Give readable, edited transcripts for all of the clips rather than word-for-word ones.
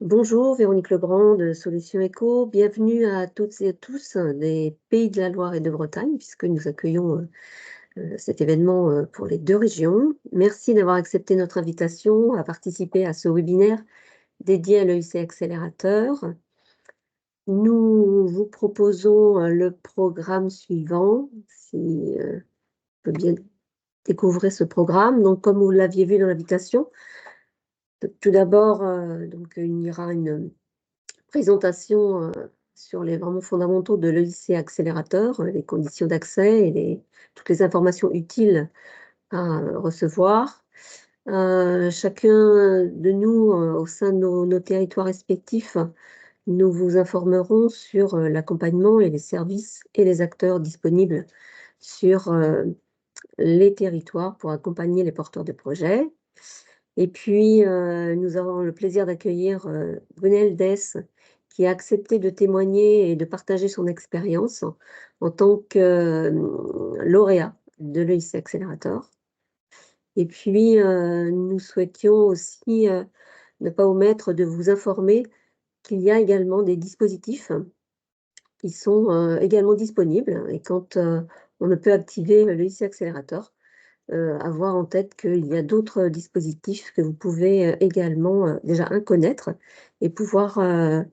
Bonjour, Véronique Legrand de Solutions Éco. Bienvenue à toutes et à tous des Pays de la Loire et de Bretagne, puisque nous accueillons cet événement pour les deux régions. Merci d'avoir accepté notre invitation à participer à ce webinaire dédié à l'EIC Accélérateur. Nous vous proposons le programme suivant, si vous pouvez bien découvrir ce programme. Donc, comme vous l'aviez vu dans l'invitation, tout d'abord, il y aura une présentation sur les vraiment fondamentaux de l'EIC Accélérateur, les conditions d'accès et toutes les informations utiles à recevoir. Chacun de nous, au sein de nos territoires respectifs, nous vous informerons sur l'accompagnement et les services et les acteurs disponibles sur les territoires pour accompagner les porteurs de projets. Et puis, nous avons le plaisir d'accueillir Brunel Dess, qui a accepté de témoigner et de partager son expérience en tant que lauréat de l'EIC Accelerator. Et puis, nous souhaitions aussi ne pas omettre de vous informer qu'il y a également des dispositifs qui sont également disponibles. Et quand on ne peut activer l'EIC Accelerator, avoir en tête qu'il y a d'autres dispositifs que vous pouvez également déjà connaître et pouvoir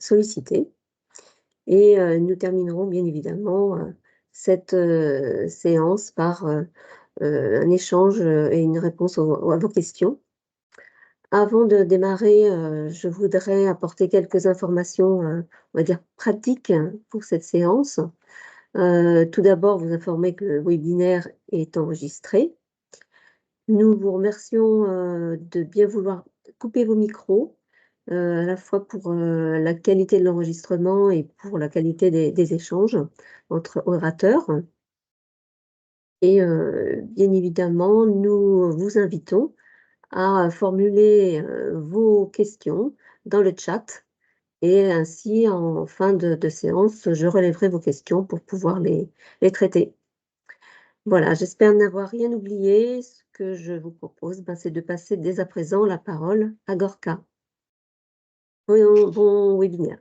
solliciter. Et nous terminerons bien évidemment cette séance par un échange et une réponse à vos questions. Avant de démarrer, je voudrais apporter quelques informations, on va dire pratiques pour cette séance. Tout d'abord, vous informer que le webinaire est enregistré. Nous vous remercions de bien vouloir couper vos micros, à la fois pour la qualité de l'enregistrement et pour la qualité des échanges entre orateurs. Et bien évidemment, nous vous invitons à formuler vos questions dans le chat et ainsi, en fin de séance, je relèverai vos questions pour pouvoir les traiter. Voilà, j'espère n'avoir rien oublié. Ce que je vous propose, c'est de passer dès à présent la parole à Gorka. Bon webinaire.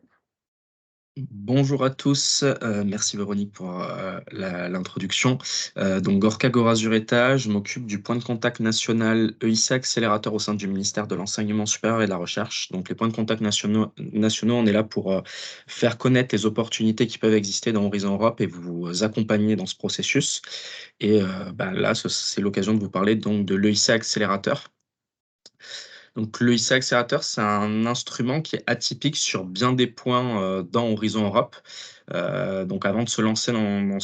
Bonjour à tous, merci Véronique pour l'introduction. Donc Gorka Gorazureta, je m'occupe du point de contact national EIC Accélérateur au sein du ministère de l'Enseignement supérieur et de la Recherche. Donc les points de contact nationaux, on est là pour faire connaître les opportunités qui peuvent exister dans Horizon Europe et vous accompagner dans ce processus. Et là, c'est l'occasion de vous parler donc de l'EIC Accélérateur. Donc l'EIC Accélérateur, c'est un instrument qui est atypique sur bien des points dans Horizon Europe. Donc avant de se lancer dans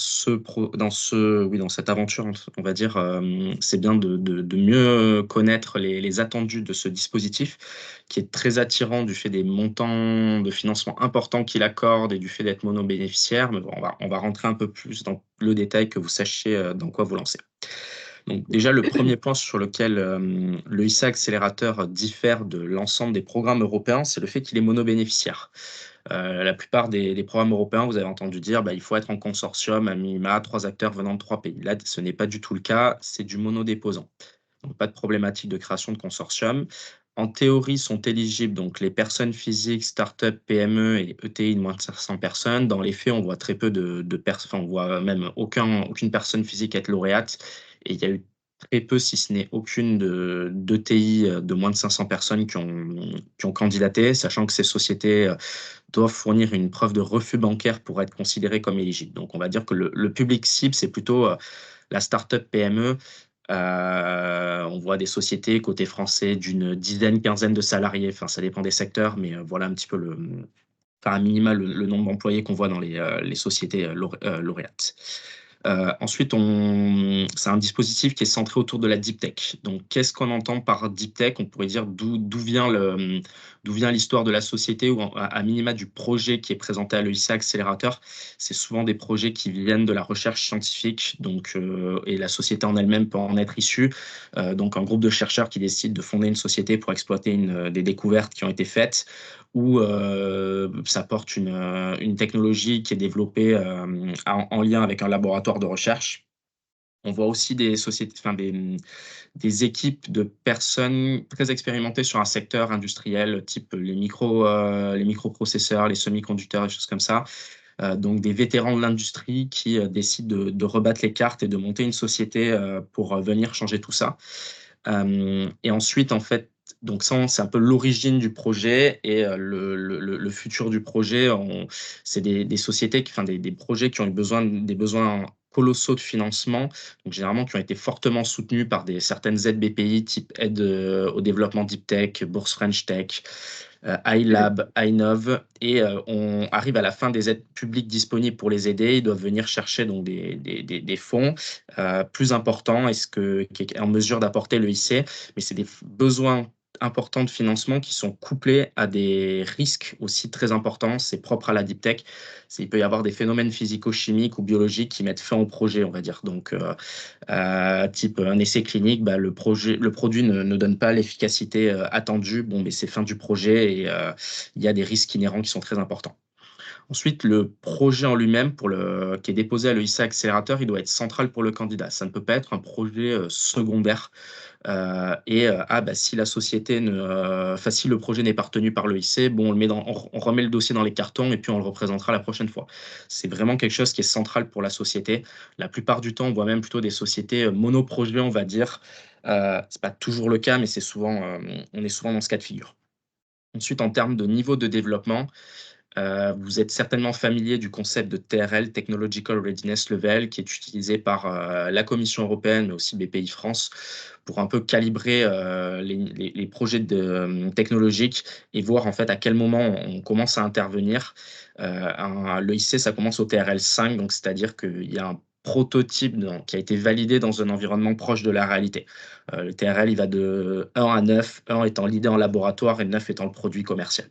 cette aventure, on va dire, c'est bien de mieux connaître les attendus de ce dispositif, qui est très attirant du fait des montants de financement importants qu'il accorde et du fait d'être monobénéficiaire. Mais bon, on va rentrer un peu plus dans le détail, que vous sachiez dans quoi vous lancer. Donc déjà, le premier point sur lequel le ISA Accélérateur diffère de l'ensemble des programmes européens, c'est le fait qu'il est monobénéficiaire. La plupart des programmes européens, vous avez entendu dire, il faut être en consortium, à minima, 3 acteurs venant de 3 pays. Là, ce n'est pas du tout le cas, c'est du monodéposant. Donc pas de problématique de création de consortium. En théorie, sont éligibles donc les personnes physiques, start-up, PME et ETI de moins de 500 personnes. Dans les faits, on voit très peu de personnes, on voit même aucune personne physique être lauréate. Et il y a eu très peu, si ce n'est aucune, d'ETI de moins de 500 personnes qui ont candidaté, sachant que ces sociétés doivent fournir une preuve de refus bancaire pour être considérées comme éligibles. Donc on va dire que le public cible, c'est plutôt la start-up PME. On voit des sociétés côté français d'une dizaine, quinzaine de salariés. Enfin, ça dépend des secteurs, mais voilà un petit peu à minima le nombre d'employés qu'on voit dans les sociétés lauréates. Ensuite, c'est un dispositif qui est centré autour de la deep tech. Donc, qu'est-ce qu'on entend par deep tech? On pourrait dire d'où vient l'histoire de la société ou à minima du projet qui est présenté à l'EIC Accélérateur. C'est souvent des projets qui viennent de la recherche scientifique, donc, et la société en elle-même peut en être issue. Donc, un groupe de chercheurs qui décide de fonder une société pour exploiter des découvertes qui ont été faites, ou ça porte une technologie qui est développée en lien avec un laboratoire de recherche. On voit aussi des sociétés, enfin des équipes de personnes très expérimentées sur un secteur industriel, type les microprocesseurs, les semi-conducteurs, des choses comme ça. Donc des vétérans de l'industrie qui décident de rebattre les cartes et de monter une société pour venir changer tout ça. Et ensuite, en fait, donc ça, c'est un peu l'origine du projet et le futur du projet. C'est des sociétés, enfin des projets qui ont eu des besoins colossaux de financement, donc généralement qui ont été fortement soutenus par certaines aides BPI, type aide au développement Deep Tech, Bourse French Tech, Mmh. iLab, iNov, et on arrive à la fin des aides publiques disponibles pour les aider. Ils doivent venir chercher donc des fonds plus importants, qui est en mesure d'apporter l'EIC, mais c'est des besoins importants de financement qui sont couplés à des risques aussi très importants. C'est propre à la deep tech. Il peut y avoir des phénomènes physico-chimiques ou biologiques qui mettent fin au projet, on va dire. Donc, type un essai clinique, bah, le produit ne donne pas l'efficacité attendue. Bon, mais c'est fin du projet et il y a des risques inhérents qui sont très importants. Ensuite, le projet en lui-même, qui est déposé à l'EIC Accélérateur, il doit être central pour le candidat. Ça ne peut pas être un projet secondaire. Bah, si la société si le projet n'est pas retenu par l'EIC, bon, on remet le dossier dans les cartons et puis on le représentera la prochaine fois. C'est vraiment quelque chose qui est central pour la société. La plupart du temps, on voit même plutôt des sociétés monoprojets, on va dire. C'est pas toujours le cas, mais on est souvent dans ce cas de figure. Ensuite, en termes de niveau de développement, vous êtes certainement familier du concept de TRL, Technological Readiness Level, qui est utilisé par la Commission européenne, mais aussi BPI France, pour un peu calibrer les projets technologiques et voir en fait à quel moment on commence à intervenir. L'EIC, ça commence au TRL 5, donc c'est-à-dire qu'il y a un prototype qui a été validé dans un environnement proche de la réalité. Le TRL, il va de 1 à 9, 1 étant l'idée en laboratoire et 9 étant le produit commercial.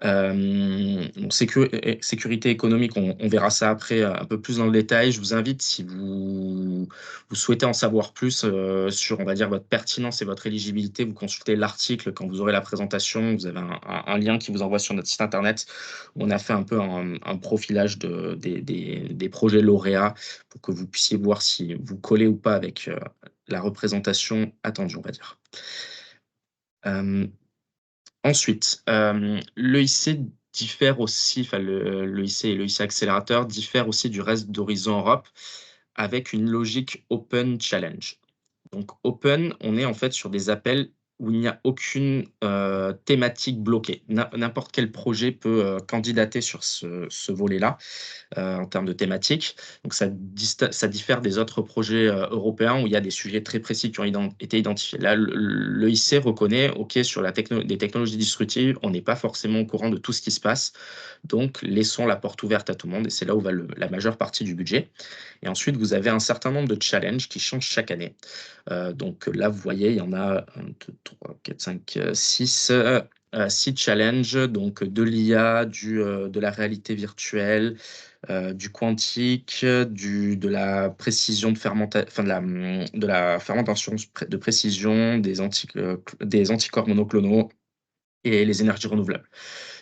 Donc sécurité économique, on verra ça après un peu plus dans le détail. Je vous invite, si vous souhaitez en savoir plus sur, on va dire, votre pertinence et votre éligibilité, vous consultez l'article quand vous aurez la présentation. Vous avez un lien qui vous envoie sur notre site internet où on a fait un peu un profilage des projets lauréats pour que vous puissiez voir si vous collez ou pas avec la représentation attendue, on va dire. Ensuite, l'EIC diffère aussi, enfin l'EIC et l'EIC Accélérateur diffèrent aussi du reste d'Horizon Europe avec une logique Open Challenge. Donc open, on est en fait sur des appels où il n'y a aucune thématique bloquée. N'importe quel projet peut candidater sur ce volet-là en termes de thématique. Donc ça diffère des autres projets européens où il y a des sujets très précis qui ont été identifiés. Là, l'EIC reconnaît, OK, sur des technologies disruptives, on n'est pas forcément au courant de tout ce qui se passe. Donc, laissons la porte ouverte à tout le monde et c'est là où va la majeure partie du budget. Et ensuite, vous avez un certain nombre de challenges qui changent chaque année. Donc là, vous voyez, il y en a 1, 2, 3, 4, 5, 6. 6 challenges, donc de l'IA, de la réalité virtuelle, du quantique, de la précision de fermentation, enfin de la fermentation de précision, des anticorps monoclonaux et les énergies renouvelables.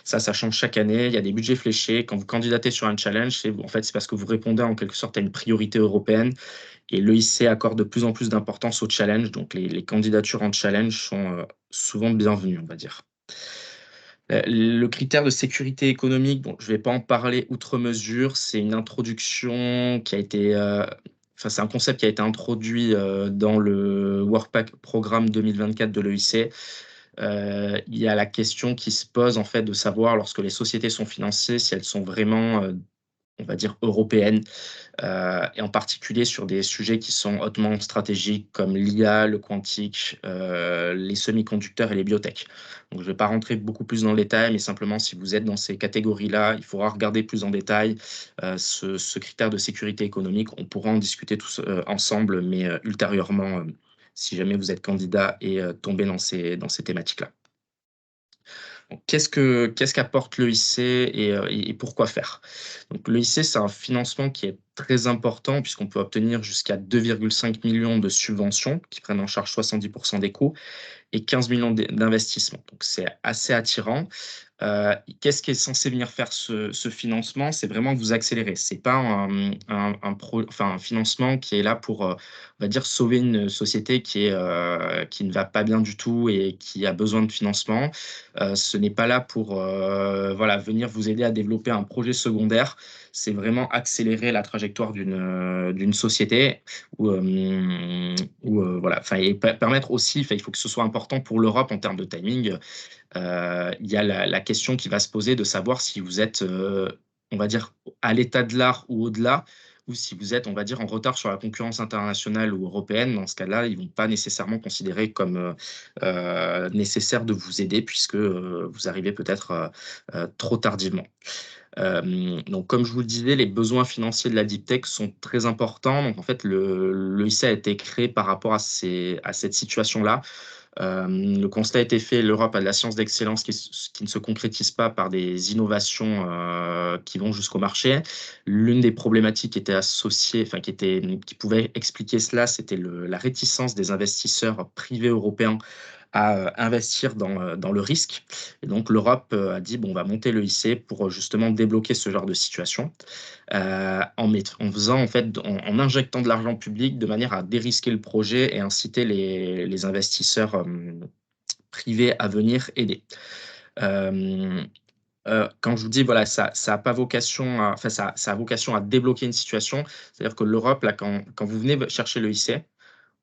Ça change chaque année. Il y a des budgets fléchés. Quand vous candidatez sur un challenge, c'est parce que vous répondez en quelque sorte à une priorité européenne. Et l'EIC accorde de plus en plus d'importance au challenge. Donc, les candidatures en challenge sont souvent bienvenues, on va dire. Le critère de sécurité économique, bon, je ne vais pas en parler outre mesure. C'est une introduction qui a été. Enfin, c'est un concept qui a été introduit dans le Workpack Programme 2024 de l'EIC. Il y a la question qui se pose en fait de savoir, lorsque les sociétés sont financées, si elles sont vraiment, on va dire, européennes, et en particulier sur des sujets qui sont hautement stratégiques comme l'IA, le quantique, les semi-conducteurs et les biotech. Donc, je ne vais pas rentrer beaucoup plus dans le détail, mais simplement, si vous êtes dans ces catégories-là, il faudra regarder plus en détail ce critère de sécurité économique. On pourra en discuter tous ensemble, mais ultérieurement, si jamais vous êtes candidat et tombé dans ces thématiques-là. Qu'est-ce qu'apporte l'EIC et pourquoi faire? Donc l'EIC, c'est un financement qui est très important puisqu'on peut obtenir jusqu'à 2,5 millions de subventions qui prennent en charge 70% des coûts et 15 millions d'investissements. Donc c'est assez attirant. Qu'est-ce qui est censé venir faire ce financement? C'est vraiment vous accélérer. C'est pas un financement qui est là pour, on va dire, sauver une société qui ne va pas bien du tout et qui a besoin de financement. Ce n'est pas là pour, voilà, venir vous aider à développer un projet secondaire. C'est vraiment accélérer la trajectoire d'une société voilà, enfin et permettre aussi, enfin, il faut que ce soit important pour l'Europe en termes de timing. Il y a la question qui va se poser de savoir si vous êtes, on va dire, à l'état de l'art ou au-delà, ou si vous êtes, on va dire, en retard sur la concurrence internationale ou européenne. Dans ce cas-là, ils vont pas nécessairement considérer comme, nécessaire de vous aider puisque, vous arrivez peut-être, trop tardivement. Donc comme je vous le disais, les besoins financiers de la deep tech sont très importants. Donc en fait, l'EIC a été créé par rapport à cette situation-là. Le constat a été fait, l'Europe a de la science d'excellence qui ne se concrétise pas par des innovations qui vont jusqu'au marché. L'une des problématiques qui était associée, enfin qui pouvait expliquer cela, c'était la réticence des investisseurs privés européens à investir dans le risque. Et donc l'Europe a dit, bon, on va monter l'EIC pour justement débloquer ce genre de situation, en faisant, en fait, en injectant de l'argent public de manière à dérisquer le projet et inciter les investisseurs privés à venir aider. Quand je vous dis, voilà, ça a pas vocation à, enfin, ça a vocation à débloquer une situation, c'est-à-dire que l'Europe, là, quand vous venez chercher l'EIC,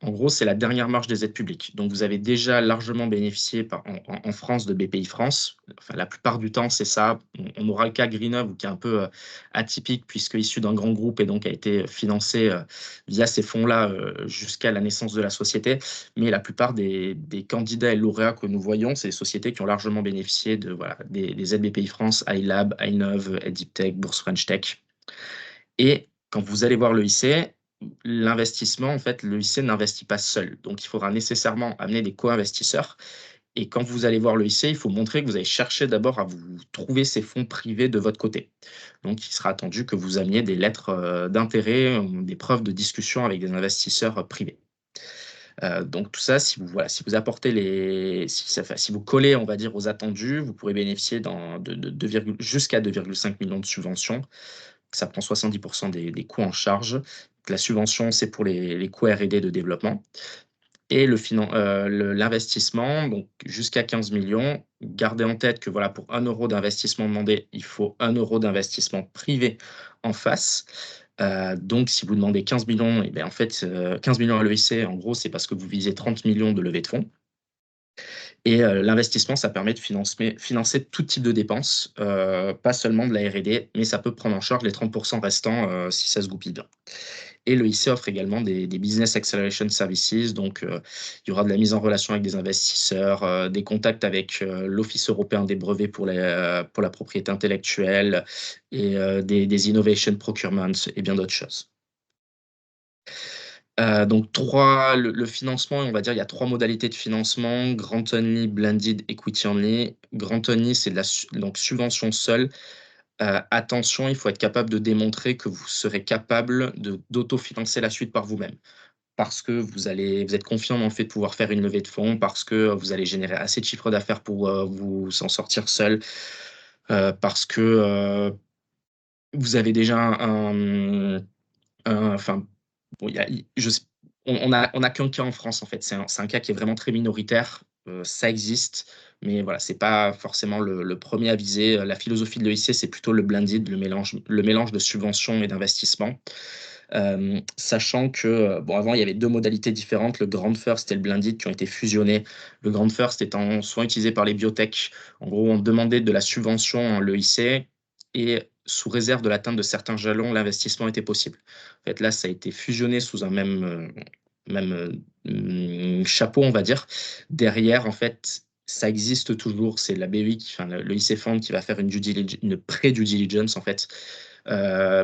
en gros, c'est la dernière marche des aides publiques. Donc, vous avez déjà largement bénéficié en France de BPI France. Enfin, la plupart du temps, c'est ça. On aura le cas Greenhub, qui est un peu atypique, puisque issu d'un grand groupe et donc a été financé via ces fonds-là jusqu'à la naissance de la société. Mais la plupart des candidats et lauréats que nous voyons, c'est des sociétés qui ont largement bénéficié de, voilà, des aides BPI France, iLab, iNov, EdipTech, Bourse French Tech. Et quand vous allez voir l'EIC, l'investissement, en fait, l'EIC n'investit pas seul. Donc, il faudra nécessairement amener des co-investisseurs. Et quand vous allez voir l'EIC, il faut montrer que vous allez chercher d'abord à vous trouver ces fonds privés de votre côté. Donc, il sera attendu que vous ameniez des lettres d'intérêt, des preuves de discussion avec des investisseurs privés. Donc tout ça, si vous apportez si vous collez, on va dire, aux attendus, vous pourrez bénéficier jusqu'à 2,5 millions de subventions. Ça prend 70% des coûts en charge. La subvention, c'est pour les coûts R&D de développement. Et l'investissement, donc jusqu'à 15 millions. Gardez en tête que voilà, pour 1 euro d'investissement demandé, il faut 1 euro d'investissement privé en face. Donc, si vous demandez 15 millions, et bien, en fait, 15 millions à l'EIC, en gros, c'est parce que vous visez 30 millions de levée de fonds. Et l'investissement, ça permet de financer tout type de dépenses, pas seulement de la R&D, mais ça peut prendre en charge les 30% restants si ça se goupille bien. Et l'EIC offre également des Business Acceleration Services, donc il y aura de la mise en relation avec des investisseurs, des contacts avec l'Office européen des brevets pour la propriété intellectuelle et des Innovation Procurement et bien d'autres choses. Donc le financement, on va dire, il y a 3 modalités de financement: grant only, blended, equity only. Grant only, c'est de la donc subvention seule. Attention, il faut être capable de démontrer que vous serez capable d'autofinancer la suite par vous-même. Parce que vous êtes confiant dans le fait de pouvoir faire une levée de fonds, parce que vous allez générer assez de chiffre d'affaires pour, vous en sortir seul, parce que, vous avez déjà enfin, bon, il y a i je sais on a qu'un cas en France, en fait. C'est un cas qui est vraiment très minoritaire. Ça existe, mais voilà, c'est pas forcément le 1er à viser. La philosophie de l'EIC, c'est plutôt le blended, le mélange de subventions et d'investissements. Sachant que, bon, avant, il y avait 2 modalités différentes, le Grant First et le blended, qui ont été fusionnés. Le Grant First étant souvent utilisé par les biotech. En gros, on demandait de la subvention en l'EIC et sous réserve de l'atteinte de certains jalons, l'investissement était possible. En fait, là, ça a été fusionné sous un même chapeau, on va dire. Derrière, en fait, ça existe toujours. C'est la BEI, enfin, le IC Fund qui va faire une pré-due diligence, en fait,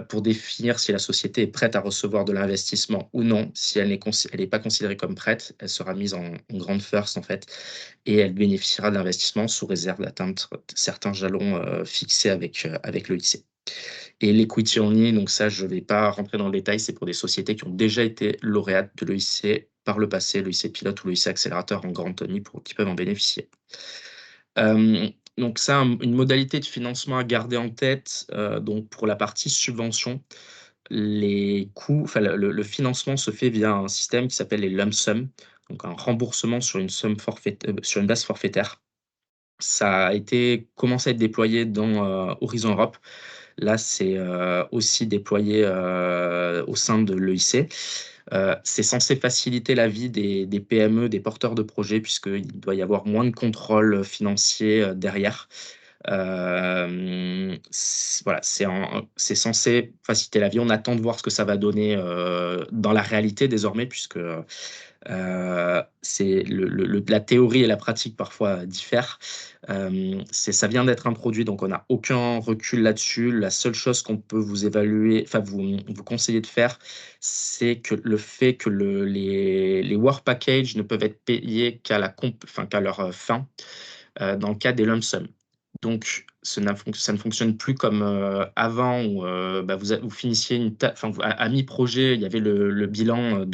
pour définir si la société est prête à recevoir de l'investissement ou non. Si elle n'est pas considérée comme prête, elle sera mise en grande first, en fait, et elle bénéficiera de l'investissement sous réserve d'atteindre certains jalons fixés avec le IC. Et l'equity only, donc ça, je ne vais pas rentrer dans le détail, c'est pour des sociétés qui ont déjà été lauréates de l'EIC par le passé, l'EIC Pilote ou l'EIC Accélérateur en grant only, qui peuvent en bénéficier. Donc ça, une modalité de financement à garder en tête, donc pour la partie subvention, les coûts enfin le financement se fait via un système qui s'appelle les lump sum, donc un remboursement sur une somme sur une base forfaitaire. Ça a été commencé à être déployé dans, Horizon Europe. Là, c'est, aussi déployé, au sein de l'EIC. C'est censé faciliter la vie des PME, des porteurs de projets, puisqu'il doit y avoir moins de contrôle financier, derrière. Voilà, c'est censé faciliter la vie. On attend de voir ce que ça va donner, dans la réalité désormais puisque, c'est la théorie et la pratique parfois diffèrent. Ça vient d'être introduit, donc on n'a aucun recul là-dessus. La seule chose qu'on peut vous évaluer, enfin vous conseiller de faire, c'est que le fait que les work packages ne peuvent être payés qu'à leur fin, dans le cas des lump sum. Donc, ça ne fonctionne plus comme avant où bah, vous finissiez enfin, à mi-projet, il y avait le bilan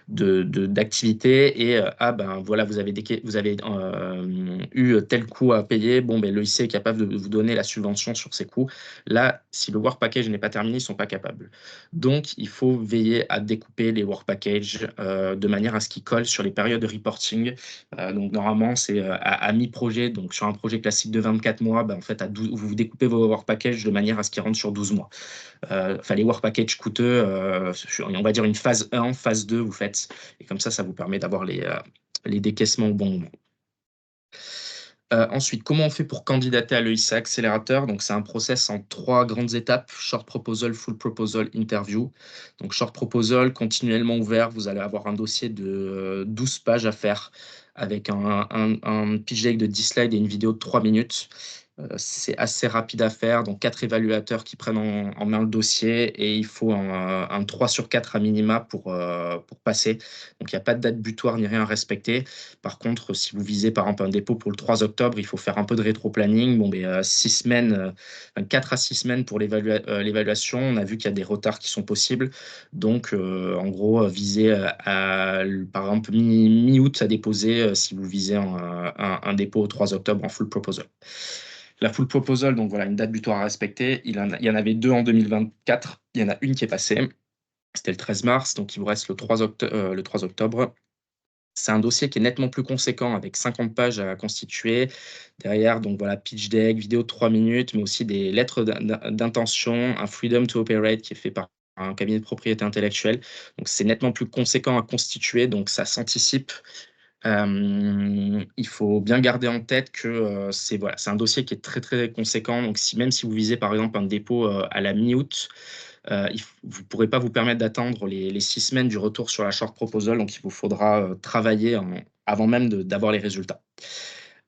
d'activité et ah ben voilà, vous avez eu tel coût à payer. Bon, ben, l'OIC est capable de vous donner la subvention sur ces coûts. Là, si le work package n'est pas terminé, ils ne sont pas capables. Donc, il faut veiller à découper les work packages de manière à ce qu'ils collent sur les périodes de reporting. Donc, normalement, c'est à mi-projet. Donc, sur un projet classique de 24 mois, ben, en fait, vous découpez vos work packages de manière à ce qu'ils rentrent sur 12 mois. Enfin, les work packages coûteux, on va dire une phase 1, phase 2, vous faites. Et comme ça vous permet d'avoir les décaissements au bon moment. Ensuite, comment on fait pour candidater à l'EIC Accélérateur? Donc, c'est un process en 3 grandes étapes: short proposal, full proposal, interview. Donc, short proposal, continuellement ouvert, vous allez avoir un dossier de 12 pages à faire avec un pitch deck de 10 slides et une vidéo de 3 minutes. C'est assez rapide à faire, donc 4 évaluateurs qui prennent en main le dossier et il faut un 3 sur 4 à minima pour passer. Donc, il n'y a pas de date butoir ni rien à respecter. Par contre, si vous visez par exemple un dépôt pour le 3 octobre, il faut faire un peu de rétro-planning. Bon, 6 semaines, 4 à 6 semaines pour l'évaluation. On a vu qu'il y a des retards qui sont possibles. Donc, en gros, visez par exemple mi-août à déposer si vous visez un dépôt au 3 octobre en full proposal. La full proposal, donc voilà, une date butoir à respecter. Il y en avait 2 en 2024. Il y en a une qui est passée. C'était le 13 mars, donc il vous reste le 3 octobre. C'est un dossier qui est nettement plus conséquent avec 50 pages à constituer. Derrière, donc voilà, pitch deck, vidéo de 3 minutes, mais aussi des lettres d'intention, un freedom to operate qui est fait par un cabinet de propriété intellectuelle. Donc c'est nettement plus conséquent à constituer, donc ça s'anticipe. Il faut bien garder en tête que c'est un dossier qui est très très conséquent. Donc même si vous visez par exemple un dépôt à la mi-août, vous ne pourrez pas vous permettre d'attendre les 6 semaines du retour sur la short proposal, donc il vous faudra travailler avant même d'avoir les résultats.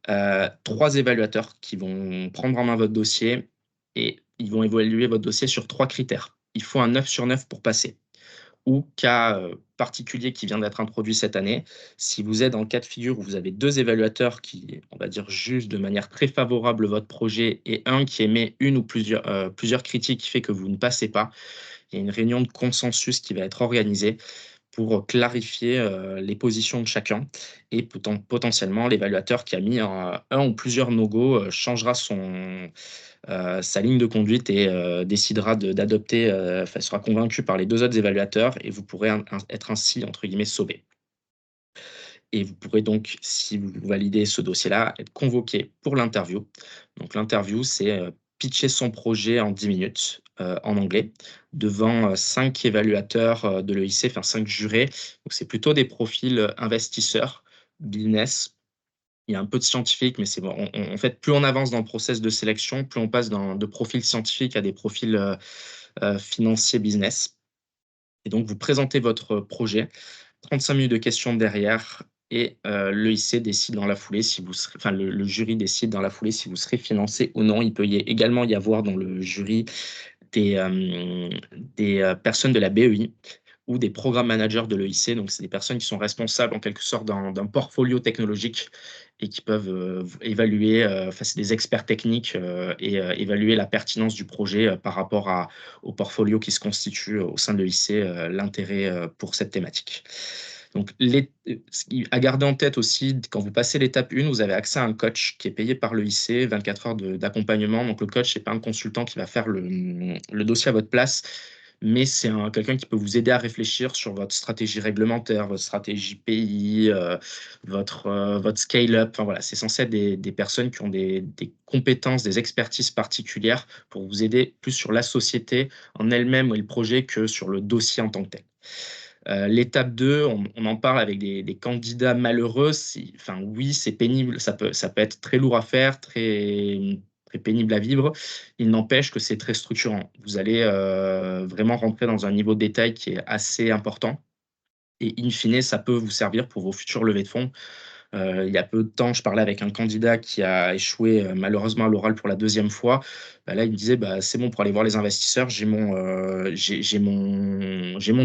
3 évaluateurs qui vont prendre en main votre dossier et ils vont évaluer votre dossier sur 3 critères. Il faut un 9 sur 9 pour passer. Ou cas particulier qui vient d'être introduit cette année, si vous êtes dans le cas de figure où vous avez 2 évaluateurs qui, on va dire, jugent de manière très favorable votre projet et un qui émet une ou plusieurs critiques qui fait que vous ne passez pas, il y a une réunion de consensus qui va être organisée pour clarifier les positions de chacun et potentiellement l'évaluateur qui a mis un ou plusieurs no-go changera sa ligne de conduite et décidera d'adopter, enfin, sera convaincu par les 2 autres évaluateurs et vous pourrez être ainsi, entre guillemets, «sauvé». Et vous pourrez donc, si vous validez ce dossier-là, être convoqué pour l'interview. Donc l'interview, c'est pitcher son projet en 10 minutes en anglais devant 5 évaluateurs de l'EIC, enfin 5 jurés. Donc c'est plutôt des profils investisseurs, business. Il y a un peu de scientifique, mais c'est bon. En fait, plus on avance dans le process de sélection, plus on passe de profils scientifiques à des profils financiers business. Et donc, vous présentez votre projet, 35 minutes de questions derrière et l'EIC décide dans la foulée si vous serez, enfin le jury décide dans la foulée si vous serez financé ou non. Il peut également y avoir dans le jury des personnes de la BEI ou des programmes managers de l'EIC. Donc, c'est des personnes qui sont responsables en quelque sorte d'un portfolio technologique et qui peuvent évaluer, enfin, c'est des experts techniques et évaluer la pertinence du projet par rapport au portfolio qui se constitue au sein de l'EIC, l'intérêt pour cette thématique. Donc, à garder en tête aussi, quand vous passez l'étape 1, vous avez accès à un coach qui est payé par l'EIC, 24 heures d'accompagnement. Donc, le coach, c'est pas un consultant qui va faire le dossier à votre place, mais c'est quelqu'un qui peut vous aider à réfléchir sur votre stratégie réglementaire, votre stratégie pays, votre scale-up. Enfin, voilà, c'est censé être des personnes qui ont des compétences, des expertises particulières pour vous aider plus sur la société en elle-même et le projet que sur le dossier en tant que tel. L'étape 2, on en parle avec des candidats malheureux. Enfin, oui, c'est pénible, ça peut être très lourd à faire, très, très pénible à vivre. Il n'empêche que c'est très structurant. Vous allez vraiment rentrer dans un niveau de détail qui est assez important. Et in fine, ça peut vous servir pour vos futures levées de fonds. Il y a peu de temps, je parlais avec un candidat qui a échoué malheureusement à l'oral pour la deuxième fois. Bah, là, il me disait, bah, c'est bon pour aller voir les investisseurs, j'ai mon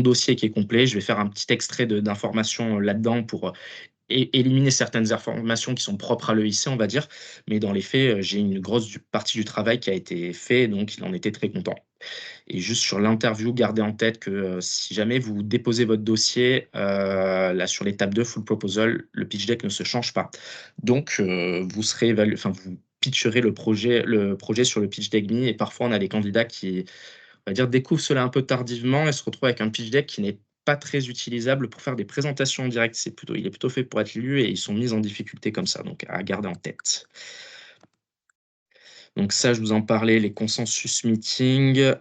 dossier qui est complet, je vais faire un petit extrait d'informations là-dedans pour éliminer certaines informations qui sont propres à l'EIC, on va dire. Mais dans les faits, j'ai une grosse partie du travail qui a été fait, donc il en était très content. Et juste sur l'interview, gardez en tête que si jamais vous déposez votre dossier, là sur l'étape 2, full proposal, le pitch deck ne se change pas. Donc, vous serez enfin, vous pitcherez le projet sur le pitch deck mis. Et parfois, on a des candidats qui, on va dire, découvrent cela un peu tardivement et se retrouvent avec un pitch deck qui n'est pas très utilisable pour faire des présentations en direct. Il est plutôt fait pour être lu et ils sont mis en difficulté comme ça. Donc, à garder en tête. Donc ça, je vous en parlais, les consensus meetings,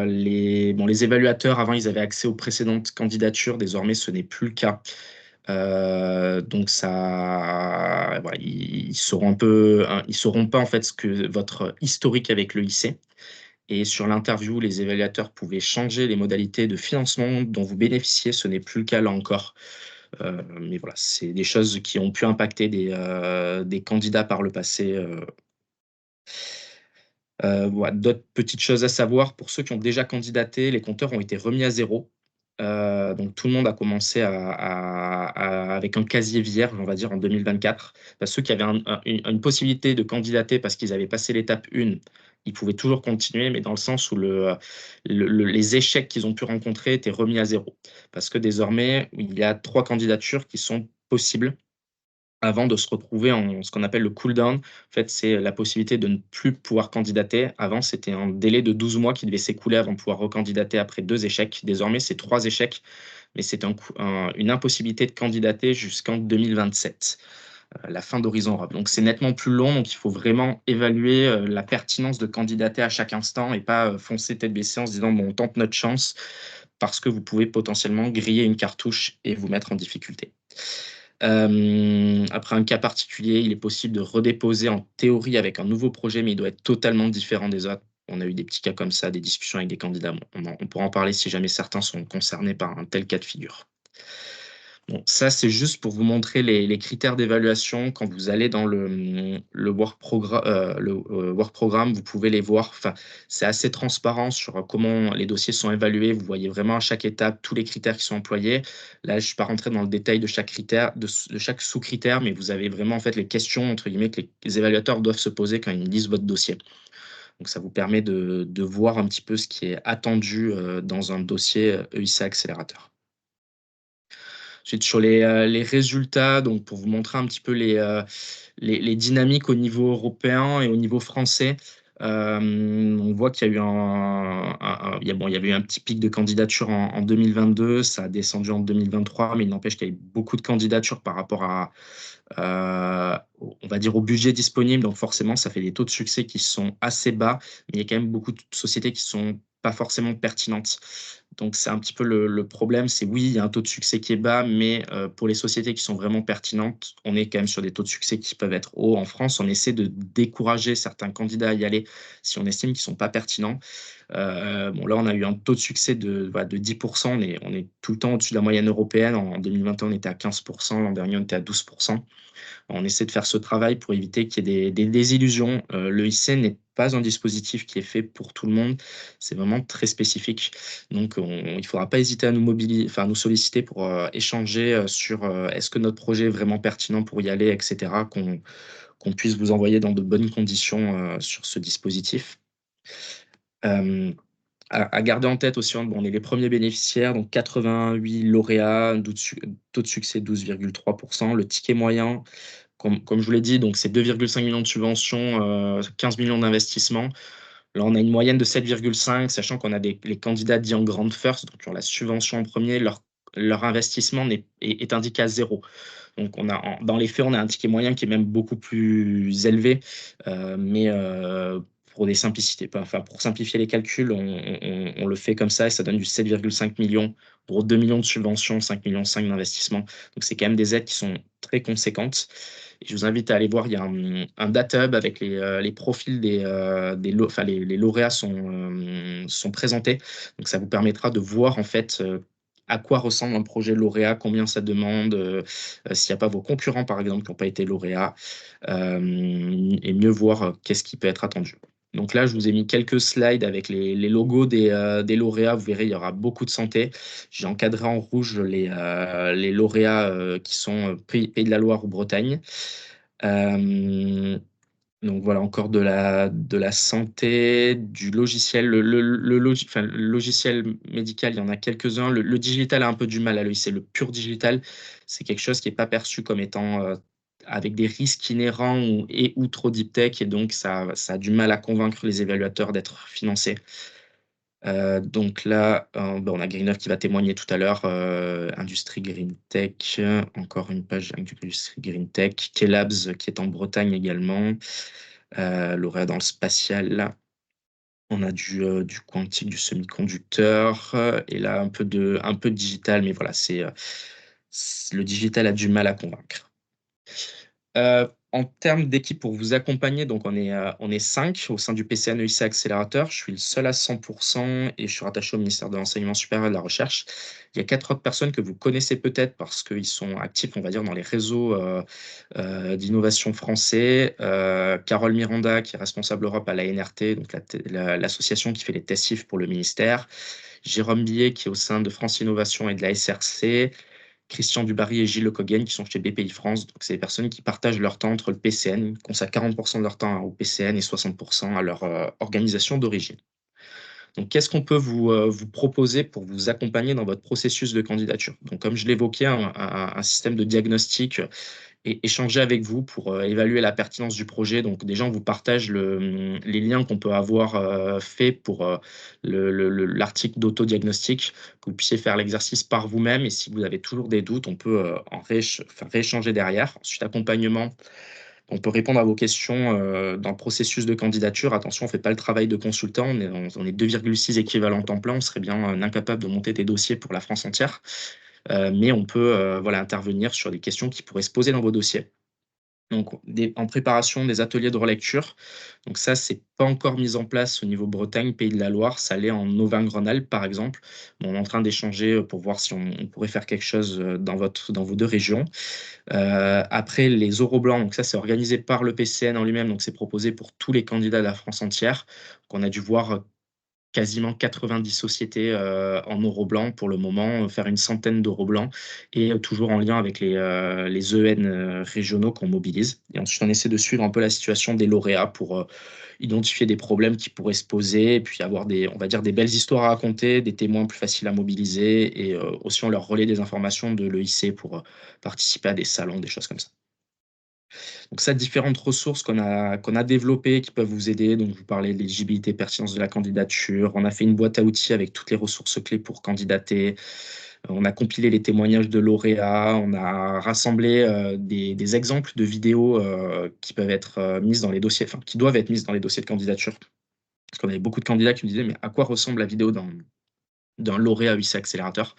les évaluateurs, avant, ils avaient accès aux précédentes candidatures. Désormais, ce n'est plus le cas. Donc ça, voilà, ils sauront un peu, hein, ils sauront pas en fait ce que votre historique avec le lycée. Et sur l'interview, les évaluateurs pouvaient changer les modalités de financement dont vous bénéficiez. Ce n'est plus le cas là encore. Mais voilà, c'est des choses qui ont pu impacter des candidats par le passé. Voilà, d'autres petites choses à savoir, pour ceux qui ont déjà candidaté, les compteurs ont été remis à zéro. Donc tout le monde a commencé avec un casier vierge, on va dire, en 2024. Ceux qui avaient une possibilité de candidater parce qu'ils avaient passé l'étape 1, ils pouvaient toujours continuer, mais dans le sens où les échecs qu'ils ont pu rencontrer étaient remis à zéro. Parce que désormais, il y a 3 candidatures qui sont possibles avant de se retrouver en ce qu'on appelle le cool down. En fait, c'est la possibilité de ne plus pouvoir candidater. Avant, c'était un délai de 12 mois qui devait s'écouler avant de pouvoir recandidater après 2 échecs. Désormais, c'est 3 échecs, mais c'est une impossibilité de candidater jusqu'en 2027, la fin d'Horizon Europe. Donc, c'est nettement plus long, donc il faut vraiment évaluer la pertinence de candidater à chaque instant et pas foncer tête baissée en se disant, bon, on tente notre chance, parce que vous pouvez potentiellement griller une cartouche et vous mettre en difficulté. Après un cas particulier, il est possible de redéposer en théorie avec un nouveau projet, mais il doit être totalement différent des autres. On a eu des petits cas comme ça, des discussions avec des candidats. On pourra en parler si jamais certains sont concernés par un tel cas de figure. Bon, ça, c'est juste pour vous montrer les critères d'évaluation. Quand vous allez dans le work programme, vous pouvez les voir. Enfin, c'est assez transparent sur comment les dossiers sont évalués. Vous voyez vraiment à chaque étape tous les critères qui sont employés. Là, je ne suis pas rentré dans le détail de chaque critère, de chaque sous-critère, mais vous avez vraiment en fait les questions entre guillemets que les évaluateurs doivent se poser quand ils lisent votre dossier. Donc, ça vous permet de voir un petit peu ce qui est attendu dans un dossier EIC accélérateur. Ensuite, sur les résultats, donc pour vous montrer un petit peu les dynamiques au niveau européen et au niveau français, on voit qu'il y a eu il y avait eu un petit pic de candidature en 2022, ça a descendu en 2023, mais il n'empêche qu'il y a eu beaucoup de candidatures par rapport on va dire, au budget disponible. Donc forcément, ça fait des taux de succès qui sont assez bas, mais il y a quand même beaucoup de sociétés qui sont pas forcément pertinentes. Donc c'est un petit peu le problème, c'est oui, il y a un taux de succès qui est bas, mais pour les sociétés qui sont vraiment pertinentes, on est quand même sur des taux de succès qui peuvent être hauts. En France, on essaie de décourager certains candidats à y aller si on estime qu'ils ne sont pas pertinents. Bon, là, on a eu un taux de succès de 10%. On est tout le temps au-dessus de la moyenne européenne. En 2021, on était à 15%. L'an dernier, on était à 12%. On essaie de faire ce travail pour éviter qu'il y ait des désillusions. Le IC n'est pas un dispositif qui est fait pour tout le monde. C'est vraiment très spécifique. Donc, il ne faudra pas hésiter à nous solliciter pour échanger sur est-ce que notre projet est vraiment pertinent pour y aller, etc. Qu'on puisse vous envoyer dans de bonnes conditions sur ce dispositif. À garder en tête aussi, hein, bon, on est les premiers bénéficiaires, donc 88 lauréats, taux de succès 12,3%. Le ticket moyen, comme je vous l'ai dit, donc c'est 2,5 millions de subventions, 15 millions d'investissements. Là, on a une moyenne de 7,5, sachant qu'on a les candidats dits en grande first, donc qui ont la subvention en premier, leur investissement est indiqué à zéro. Donc, dans les faits, on a un ticket moyen qui est même beaucoup plus élevé, mais pour des simplicités, enfin, pour simplifier les calculs, on le fait comme ça et ça donne du 7,5 millions pour 2 millions de subventions, 5,5 millions d'investissements. Donc, c'est quand même des aides qui sont très conséquentes. Et je vous invite à aller voir, il y a un data hub avec les profils enfin, les lauréats sont présentés. Donc, ça vous permettra de voir en fait à quoi ressemble un projet lauréat, combien ça demande, s'il n'y a pas vos concurrents, par exemple, qui n'ont pas été lauréats, et mieux voir qu'est-ce qui peut être attendu. Donc là, je vous ai mis quelques slides avec les logos des lauréats. Vous verrez, il y aura beaucoup de santé. J'ai encadré en rouge les lauréats qui sont Pays de la Loire ou Bretagne. Donc voilà, encore de la santé, du logiciel. Enfin, le logiciel médical, il y en a quelques-uns. Le digital a un peu du mal à lui. C'est le pur digital. C'est quelque chose qui n'est pas perçu comme étant avec des risques inhérents ou trop deep tech. Et donc, ça a du mal à convaincre les évaluateurs d'être financés. Donc là, on a Greener qui va témoigner tout à l'heure. Industrie Green Tech, encore une page Industrie Green Tech. Kelabs qui est en Bretagne également. Lauréat dans le spatial. On a du quantique, du semi-conducteur. Et là, un peu de digital, mais voilà, le digital a du mal à convaincre. En termes d'équipe pour vous accompagner, donc on est 5 au sein du PCN EIC Accélérateur. Je suis le seul à 100% et je suis rattaché au ministère de l'Enseignement supérieur et de la Recherche. Il y a 4 autres personnes que vous connaissez peut-être parce qu'ils sont actifs, on va dire, dans les réseaux d'innovation français. Carole Miranda, qui est responsable Europe à la NRT, donc l'association qui fait les testifs pour le ministère. Jérôme Billet, qui est au sein de France Innovation et de la SRC. Christian Dubarry et Gilles Lecogen, qui sont chez BPI France. Donc, c'est des personnes qui partagent leur temps entre le PCN, consacrent 40% de leur temps au PCN et 60% à leur organisation d'origine. Donc, qu'est-ce qu'on peut vous proposer pour vous accompagner dans votre processus de candidature? Donc, comme je l'évoquais, un système de diagnostic et échanger avec vous pour évaluer la pertinence du projet. Donc déjà, on vous partage les liens qu'on peut avoir faits pour l'article d'autodiagnostic, que vous puissiez faire l'exercice par vous-même. Et si vous avez toujours des doutes, on peut rééchanger derrière. Ensuite, accompagnement. On peut répondre à vos questions dans le processus de candidature. Attention, on ne fait pas le travail de consultant. On est 2,6 équivalents temps plein. On serait bien incapable de monter des dossiers pour la France entière. Mais on peut intervenir sur des questions qui pourraient se poser dans vos dossiers. Donc, en préparation des ateliers de relecture. Donc ça, c'est pas encore mis en place au niveau Bretagne, Pays de la Loire. Ça l'est en Auvergne-Rhône-Alpes, par exemple. Bon, on est en train d'échanger pour voir si on pourrait faire quelque chose dans vos deux régions. Après, les oraux blancs, donc ça, c'est organisé par le PCN en lui-même. Donc, c'est proposé pour tous les candidats de la France entière. Donc, on a dû voir quasiment 90 sociétés en euros blancs pour le moment, faire une centaine d'euros blancs et toujours en lien avec les EN régionaux qu'on mobilise. Et ensuite, on essaie de suivre un peu la situation des lauréats pour identifier des problèmes qui pourraient se poser et puis avoir on va dire, des belles histoires à raconter, des témoins plus faciles à mobiliser et aussi on leur relaie des informations de l'EIC pour participer à des salons, des choses comme ça. Donc ça, différentes ressources qu'on a développées qui peuvent vous aider. Donc, vous parlez de l'éligibilité, pertinence de la candidature. On a fait une boîte à outils avec toutes les ressources clés pour candidater. On a compilé les témoignages de lauréats. On a rassemblé des exemples de vidéos qui peuvent être mises dans les dossiers, enfin, qui doivent être mises dans les dossiers de candidature. Parce qu'on avait beaucoup de candidats qui nous disaient, mais à quoi ressemble la vidéo d'un lauréat UIC Accélérateur?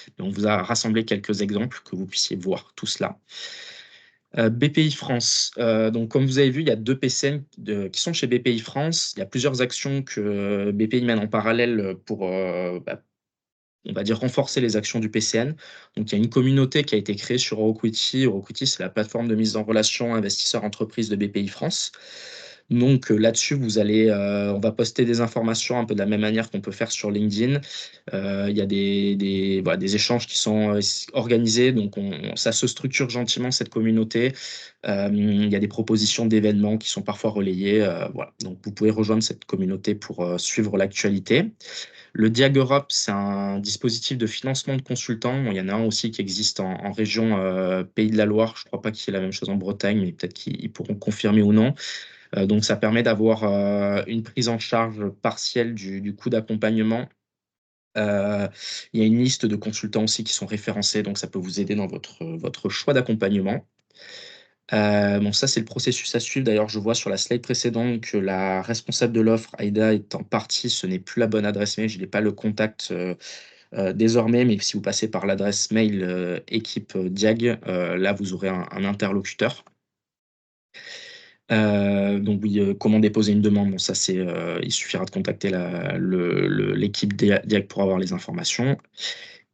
Et on vous a rassemblé quelques exemples que vous puissiez voir tout cela. BPI France. Donc, comme vous avez vu, il y a 2 PCN qui sont chez BPI France. Il y a plusieurs actions que BPI mène en parallèle pour, on va dire, renforcer les actions du PCN. Donc, il y a une communauté qui a été créée sur Euroquity. Euroquity, c'est la plateforme de mise en relation investisseurs-entreprises de BPI France. Donc là-dessus, on va poster des informations un peu de la même manière qu'on peut faire sur LinkedIn. Il y a des échanges qui sont organisés, donc ça se structure gentiment cette communauté. Il y a des propositions d'événements qui sont parfois relayées. Voilà. Donc vous pouvez rejoindre cette communauté pour suivre l'actualité. Le Diag Europe, c'est un dispositif de financement de consultants. Il y en a un aussi qui existe en région Pays de la Loire. Je ne crois pas qu'il y ait la même chose en Bretagne, mais peut-être qu'ils pourront confirmer ou non. Donc, ça permet d'avoir une prise en charge partielle du coût d'accompagnement. Il y a une liste de consultants aussi qui sont référencés, donc ça peut vous aider dans votre choix d'accompagnement. Bon, ça, c'est le processus à suivre. D'ailleurs, je vois sur la slide précédente que la responsable de l'offre, Aïda, est en partie. Ce n'est plus la bonne adresse mail. Je n'ai pas le contact désormais, mais si vous passez par l'adresse mail équipe Diag, là, vous aurez un interlocuteur. Donc oui, comment déposer une demande? Bon, ça, il suffira de contacter l'équipe Diag pour avoir les informations.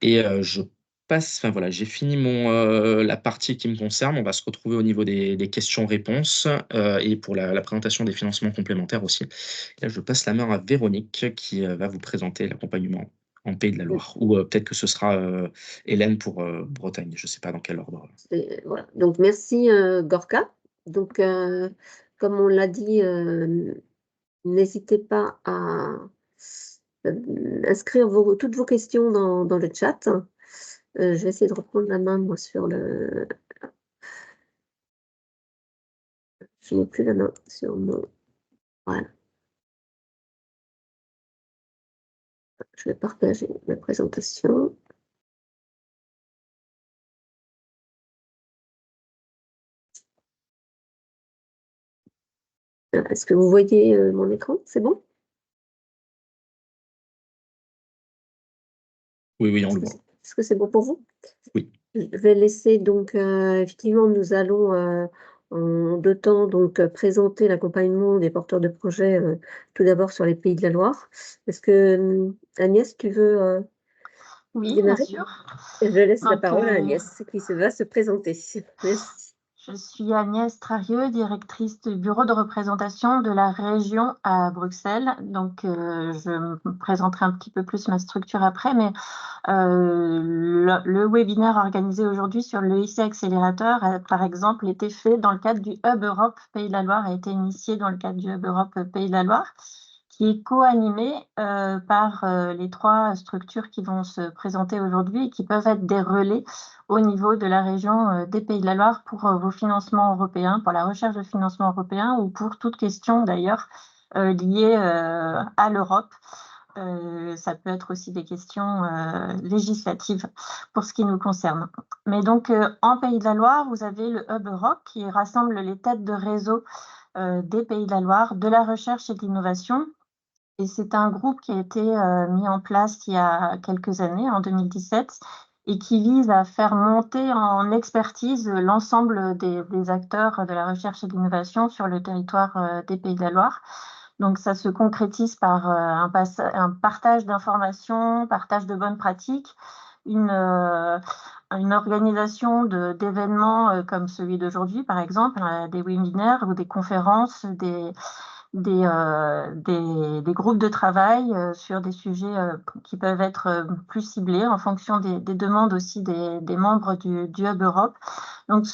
Et je passe, enfin voilà, j'ai fini la partie qui me concerne. On va se retrouver au niveau des questions-réponses et pour la présentation des financements complémentaires aussi. Là, je passe la main à Véronique qui va vous présenter l'accompagnement en Pays de la Loire. Ou peut-être que ce sera Hélène pour Bretagne. Je ne sais pas dans quel ordre. Voilà. Donc, merci Gorka. Donc, comme on l'a dit, n'hésitez pas à inscrire toutes vos questions dans le chat. Je vais essayer de reprendre la main, moi, sur le... Je n'ai plus la main sur mon... Voilà. Je vais partager ma présentation. Est-ce que vous voyez mon écran? C'est bon? Oui, on le voit. Est-ce que c'est bon pour vous? Oui. Je vais laisser donc, effectivement, nous allons en 2 temps donc présenter l'accompagnement des porteurs de projets, tout d'abord sur les Pays de la Loire. Est-ce que, Agnès, tu veux Oui, bien démarrer? sûr. Je laisse la Donc, parole à Agnès qui va se présenter. Merci. Je suis Agnès Trarieux, directrice du bureau de représentation de la région à Bruxelles. Donc, je me présenterai un petit peu plus ma structure après, mais le webinaire organisé aujourd'hui sur le l'EIC Accélérateur a, par exemple, été fait dans le cadre du Hub Europe Pays de la Loire, a été initié dans le cadre du Hub Europe Pays de la Loire, qui est co-animé par les 3 structures qui vont se présenter aujourd'hui et qui peuvent être des relais au niveau de la région des Pays de la Loire pour vos financements européens, pour la recherche de financement européen ou pour toute question d'ailleurs liée à l'Europe. Ça peut être aussi des questions législatives pour ce qui nous concerne. Mais donc, en Pays de la Loire, vous avez le Hub Europe qui rassemble les têtes de réseau des Pays de la Loire, de la recherche et de l'innovation. Et c'est un groupe qui a été mis en place il y a quelques années, en 2017, et qui vise à faire monter en expertise l'ensemble des acteurs de la recherche et de l'innovation sur le territoire des Pays de la Loire. Donc, ça se concrétise par un partage d'informations, partage de bonnes pratiques, une organisation d'événements comme celui d'aujourd'hui, par exemple, des webinaires ou des conférences, des groupes de travail sur des sujets qui peuvent être plus ciblés en fonction des demandes aussi des membres du Hub Europe. Donc,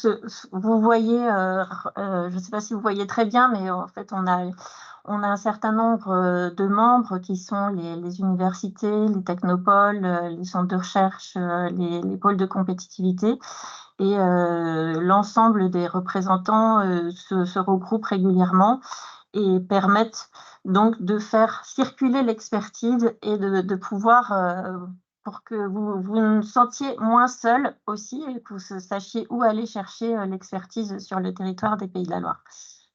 vous voyez, je ne sais pas si vous voyez très bien, mais en fait, on a un certain nombre de membres qui sont les universités, les technopoles, les centres de recherche, les pôles de compétitivité. Et l'ensemble des représentants se regroupent régulièrement et permettent donc de faire circuler l'expertise et de pouvoir, pour que vous vous sentiez moins seul aussi et que vous sachiez où aller chercher l'expertise sur le territoire des Pays de la Loire.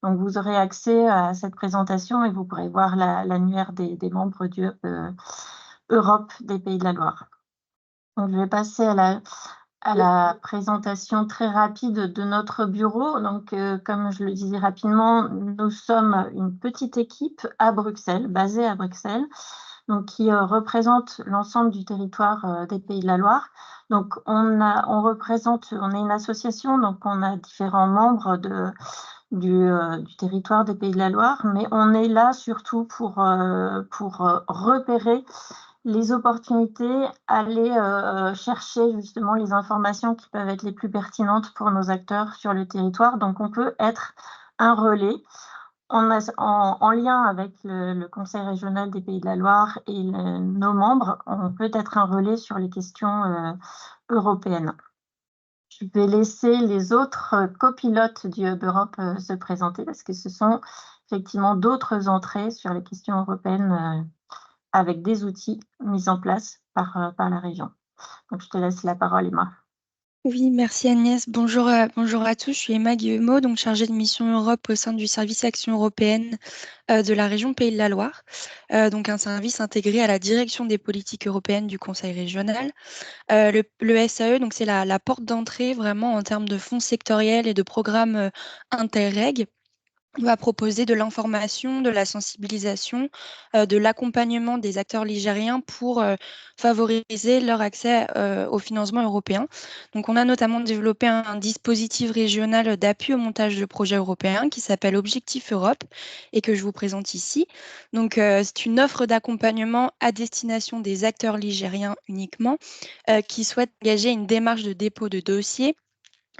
Donc, vous aurez accès à cette présentation et vous pourrez voir l'annuaire des membres du Hub Europe des Pays de la Loire. Donc, je vais passer à la présentation très rapide de notre bureau. Donc, comme je le disais rapidement, nous sommes une petite équipe à Bruxelles, basée à Bruxelles, donc qui représente l'ensemble du territoire des Pays de la Loire. Donc, on est une association, donc on a différents membres du territoire des Pays de la Loire, mais on est là surtout pour repérer les opportunités, aller chercher justement les informations qui peuvent être les plus pertinentes pour nos acteurs sur le territoire. Donc, on peut être un relais En lien avec le Conseil régional des Pays de la Loire et nos membres, on peut être un relais sur les questions européennes. Je vais laisser les autres copilotes du Hub Europe se présenter parce que ce sont effectivement d'autres entrées sur les questions européennes avec des outils mis en place par la région. Donc, je te laisse la parole, Emma. Oui, merci Agnès. Bonjour à tous. Je suis Emma Guillemot, donc chargée de mission Europe au sein du service Action européenne de la région Pays de la Loire, donc un service intégré à la direction des politiques européennes du Conseil régional. Le SAE, donc c'est la porte d'entrée vraiment en termes de fonds sectoriels et de programmes Interreg. On va proposer de l'information, de la sensibilisation, de l'accompagnement des acteurs ligériens pour favoriser leur accès au financement européen. Donc, on a notamment développé un dispositif régional d'appui au montage de projets européens qui s'appelle Objectif Europe et que je vous présente ici. Donc, c'est une offre d'accompagnement à destination des acteurs ligériens uniquement qui souhaitent engager une démarche de dépôt de dossier.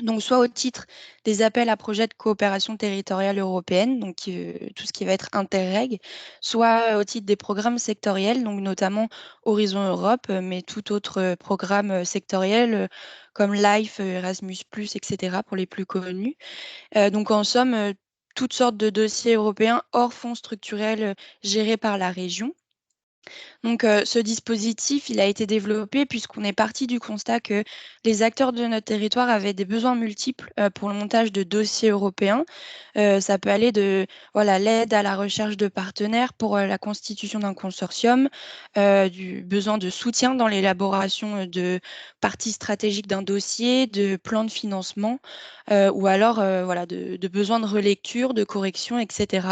Donc, soit au titre des appels à projets de coopération territoriale européenne, donc tout ce qui va être Interreg, soit au titre des programmes sectoriels, donc notamment Horizon Europe, mais tout autre programme sectoriel comme LIFE, Erasmus+, etc. pour les plus connus. Donc, en somme, toutes sortes de dossiers européens hors fonds structurels gérés par la région. Donc, ce dispositif, il a été développé puisqu'on est parti du constat que les acteurs de notre territoire avaient des besoins multiples pour le montage de dossiers européens. Ça peut aller de l'aide à la recherche de partenaires pour la constitution d'un consortium, du besoin de soutien dans l'élaboration de parties stratégiques d'un dossier, de plans de financement, ou alors de besoins de relecture, de correction, etc.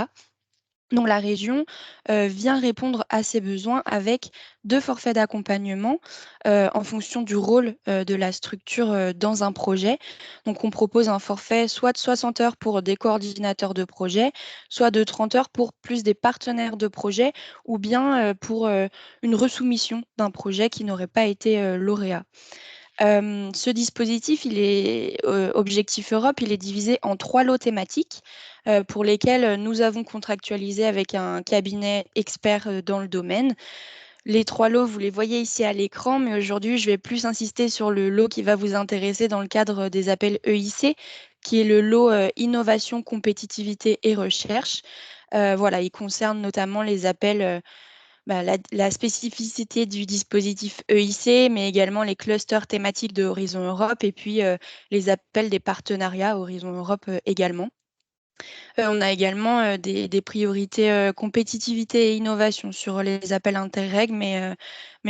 Donc la région vient répondre à ces besoins avec 2 forfaits d'accompagnement en fonction du rôle de la structure dans un projet. Donc on propose un forfait soit de 60 heures pour des coordinateurs de projet, soit de 30 heures pour plus des partenaires de projet, ou bien pour une resoumission d'un projet qui n'aurait pas été lauréat. Ce dispositif, il est Objectif Europe, il est divisé en 3 lots thématiques pour lesquels nous avons contractualisé avec un cabinet expert dans le domaine. Les 3 lots, vous les voyez ici à l'écran, mais aujourd'hui, je vais plus insister sur le lot qui va vous intéresser dans le cadre des appels EIC, qui est le lot Innovation, Compétitivité et Recherche. Il concerne notamment les appels la spécificité du dispositif EIC, mais également les clusters thématiques de Horizon Europe et puis les appels des partenariats Horizon Europe également. On a également des priorités compétitivité et innovation sur les appels Interreg, mais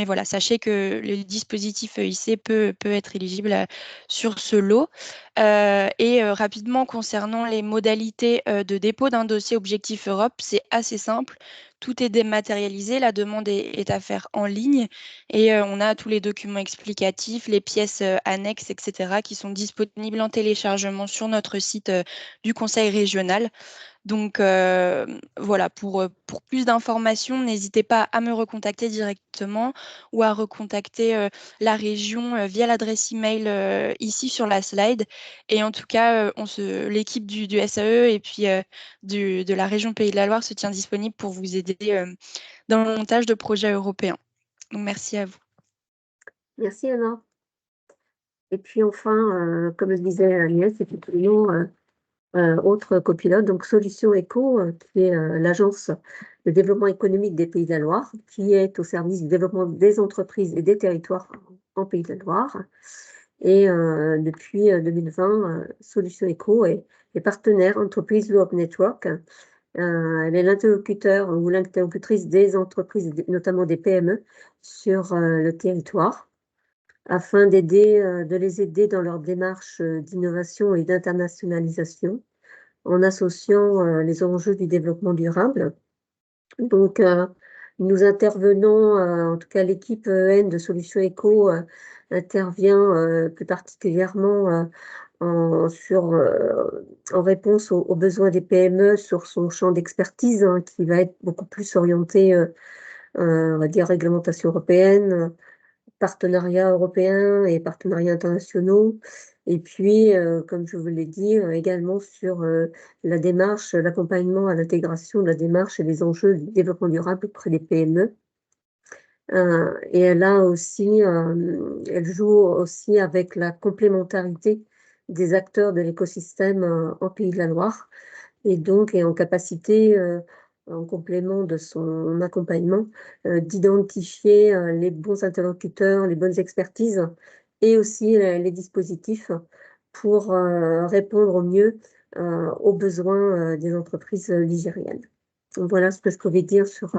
voilà, sachez que le dispositif EIC peut être éligible sur ce lot. Rapidement, concernant les modalités de dépôt d'un dossier Objectif Europe, c'est assez simple. Tout est dématérialisé, la demande est à faire en ligne et on a tous les documents explicatifs, les pièces annexes, etc., qui sont disponibles en téléchargement sur notre site du Conseil régional. Donc pour plus d'informations, n'hésitez pas à me recontacter directement ou à recontacter la région via l'adresse email ici sur la slide. Et en tout cas, l'équipe du SAE et puis de la région Pays de la Loire se tient disponible pour vous aider dans le montage de projets européens. Donc merci à vous. Merci Anna. Et puis enfin, comme le disait Agnès, effectivement, autre copilote, donc Solutions Éco, qui est l'agence de développement économique des Pays de la Loire, qui est au service du développement des entreprises et des territoires en Pays de la Loire. Et depuis 2020, Solutions Éco est partenaire Entreprise Europe Network. Elle est l'interlocuteur ou l'interlocutrice des entreprises, notamment des PME, sur le territoire, afin de les aider dans leur démarche d'innovation et d'internationalisation, en associant les enjeux du développement durable. Donc, nous intervenons, en tout cas l'équipe EN de Solutions Éco intervient plus particulièrement en réponse aux besoins des PME sur son champ d'expertise, qui va être beaucoup plus orienté, on va dire, réglementation européenne, partenariats européens et partenariats internationaux. Et puis, comme je vous l'ai dit, également sur la démarche, l'accompagnement à l'intégration de la démarche et les enjeux du développement durable auprès des PME. Et elle joue aussi avec la complémentarité des acteurs de l'écosystème en Pays de la Loire, et donc est en capacité, en complément de son accompagnement, d'identifier les bons interlocuteurs, les bonnes expertises et aussi les dispositifs pour répondre au mieux aux besoins des entreprises ligériennes. Donc voilà ce que je pouvais dire sur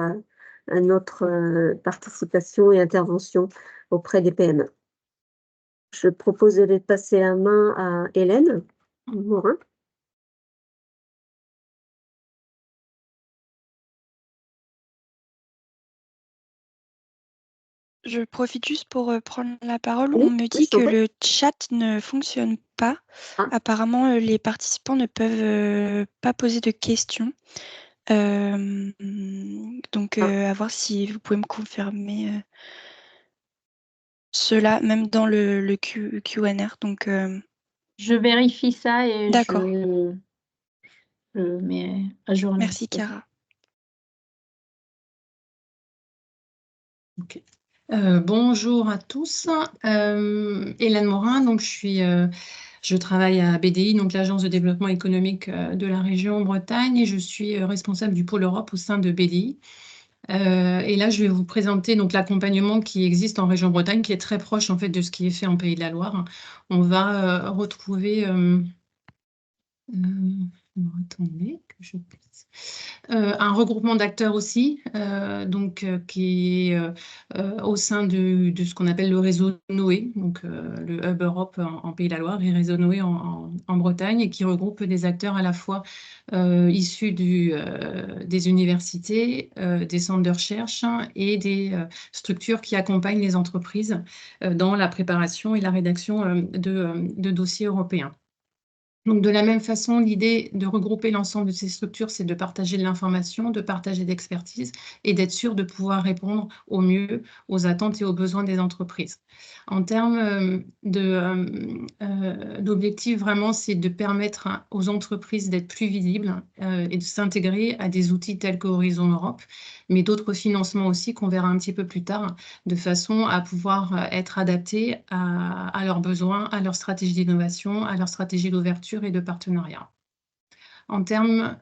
notre participation et intervention auprès des PME. Je propose de passer la main à Hélène Morin. Je profite juste pour prendre la parole. Oui, On me oui, dit je t'en que prie. le chat ne fonctionne pas. Ah. Apparemment, les participants ne peuvent pas poser de questions. Donc, à voir si vous pouvez me confirmer cela, même dans le Q&R. Donc, Je vérifie ça et d'accord. je mets à jour la Merci, situation. Cara. Ok. Bonjour à tous. Hélène Morin, donc je travaille à BDI, donc l'Agence de développement économique de la région Bretagne, et je suis responsable du pôle Europe au sein de BDI. Et là, je vais vous présenter donc l'accompagnement qui existe en région Bretagne, qui est très proche en fait de ce qui est fait en Pays de la Loire. On va retrouver attendez que je puisse. Un regroupement d'acteurs aussi, qui est au sein de ce qu'on appelle le réseau Noé, donc le Hub Europe en Pays de la Loire et réseau Noé en Bretagne, et qui regroupe des acteurs à la fois issus des universités, des centres de recherche et des structures qui accompagnent les entreprises dans la préparation et la rédaction de dossiers européens. Donc, de la même façon, l'idée de regrouper l'ensemble de ces structures, c'est de partager de l'information, de partager d'expertise et d'être sûr de pouvoir répondre au mieux aux attentes et aux besoins des entreprises. En termes d'objectifs, vraiment, c'est de permettre aux entreprises d'être plus visibles et de s'intégrer à des outils tels qu'Horizon Europe, mais d'autres financements aussi qu'on verra un petit peu plus tard, de façon à pouvoir être adaptés à leurs besoins, à leur stratégie d'innovation, à leur stratégie d'ouverture et de partenariat. En termes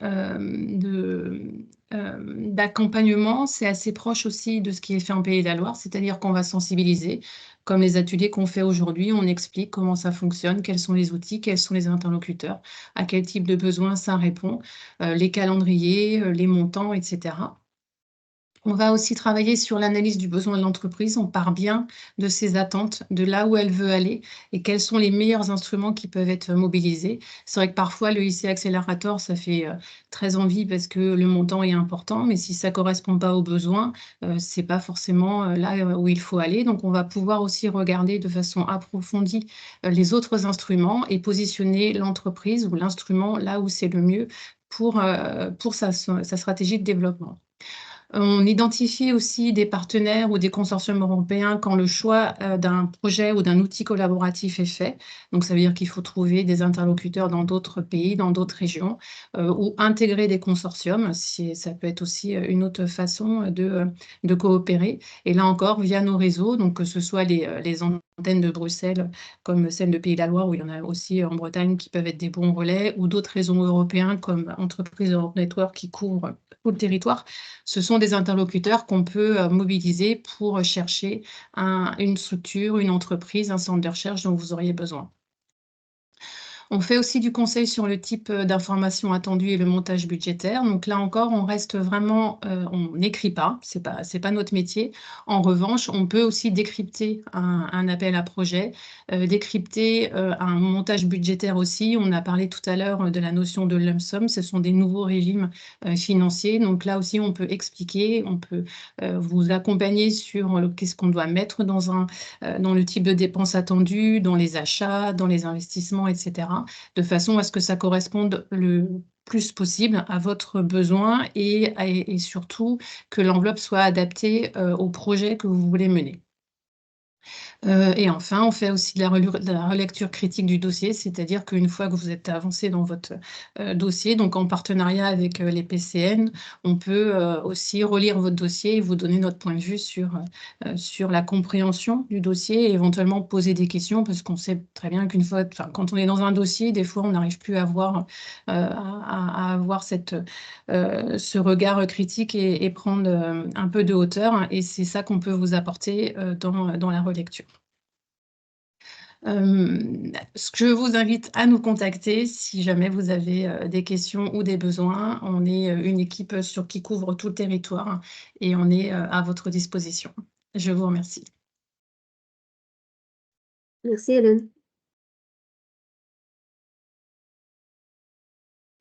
d'accompagnement, c'est assez proche aussi de ce qui est fait en Pays de la Loire, c'est-à-dire qu'on va sensibiliser, comme les ateliers qu'on fait aujourd'hui, on explique comment ça fonctionne, quels sont les outils, quels sont les interlocuteurs, à quel type de besoins ça répond, les calendriers, les montants, etc. On va aussi travailler sur l'analyse du besoin de l'entreprise. On part bien de ses attentes, de là où elle veut aller et quels sont les meilleurs instruments qui peuvent être mobilisés. C'est vrai que parfois, le IC Accelerator, ça fait très envie parce que le montant est important, mais si ça ne correspond pas aux besoins, ce n'est pas forcément là où il faut aller. Donc, on va pouvoir aussi regarder de façon approfondie les autres instruments et positionner l'entreprise ou l'instrument là où c'est le mieux pour sa stratégie de développement. On identifie aussi des partenaires ou des consortiums européens quand le choix d'un projet ou d'un outil collaboratif est fait. Donc, ça veut dire qu'il faut trouver des interlocuteurs dans d'autres pays, dans d'autres régions, ou intégrer des consortiums. Ça peut être aussi une autre façon de coopérer. Et là encore, via nos réseaux, donc que ce soit les antennes de Bruxelles, comme celle de Pays de la Loire, où il y en a aussi en Bretagne qui peuvent être des bons relais, ou d'autres réseaux européens comme Entreprise Europe Network qui couvrent tout le territoire. Ce sont des interlocuteurs qu'on peut mobiliser pour chercher une structure, une entreprise, un centre de recherche dont vous auriez besoin. On fait aussi du conseil sur le type d'information attendue et le montage budgétaire. Donc là encore, on reste vraiment, on n'écrit pas, c'est pas notre métier. En revanche, on peut aussi décrypter un appel à projet, décrypter un montage budgétaire aussi. On a parlé tout à l'heure de la notion de lump sum. Ce sont des nouveaux régimes financiers. Donc là aussi, on peut expliquer, on peut vous accompagner sur qu'est-ce qu'on doit mettre dans le type de dépenses attendues, dans les achats, dans les investissements, etc., de façon à ce que ça corresponde le plus possible à votre besoin et surtout que l'enveloppe soit adaptée au projet que vous voulez mener. Et enfin, on fait aussi de la relecture critique du dossier, c'est-à-dire qu'une fois que vous êtes avancé dans votre dossier, donc en partenariat avec les PCN, on peut aussi relire votre dossier et vous donner notre point de vue sur la compréhension du dossier et éventuellement poser des questions, parce qu'on sait très bien qu'une fois, quand on est dans un dossier, des fois, on n'arrive plus à avoir ce regard critique et prendre un peu de hauteur. Et c'est ça qu'on peut vous apporter dans la relecture. Je vous invite à nous contacter si jamais vous avez des questions ou des besoins. On est une équipe qui couvre tout le territoire et on est à votre disposition. Je vous remercie. Merci Hélène.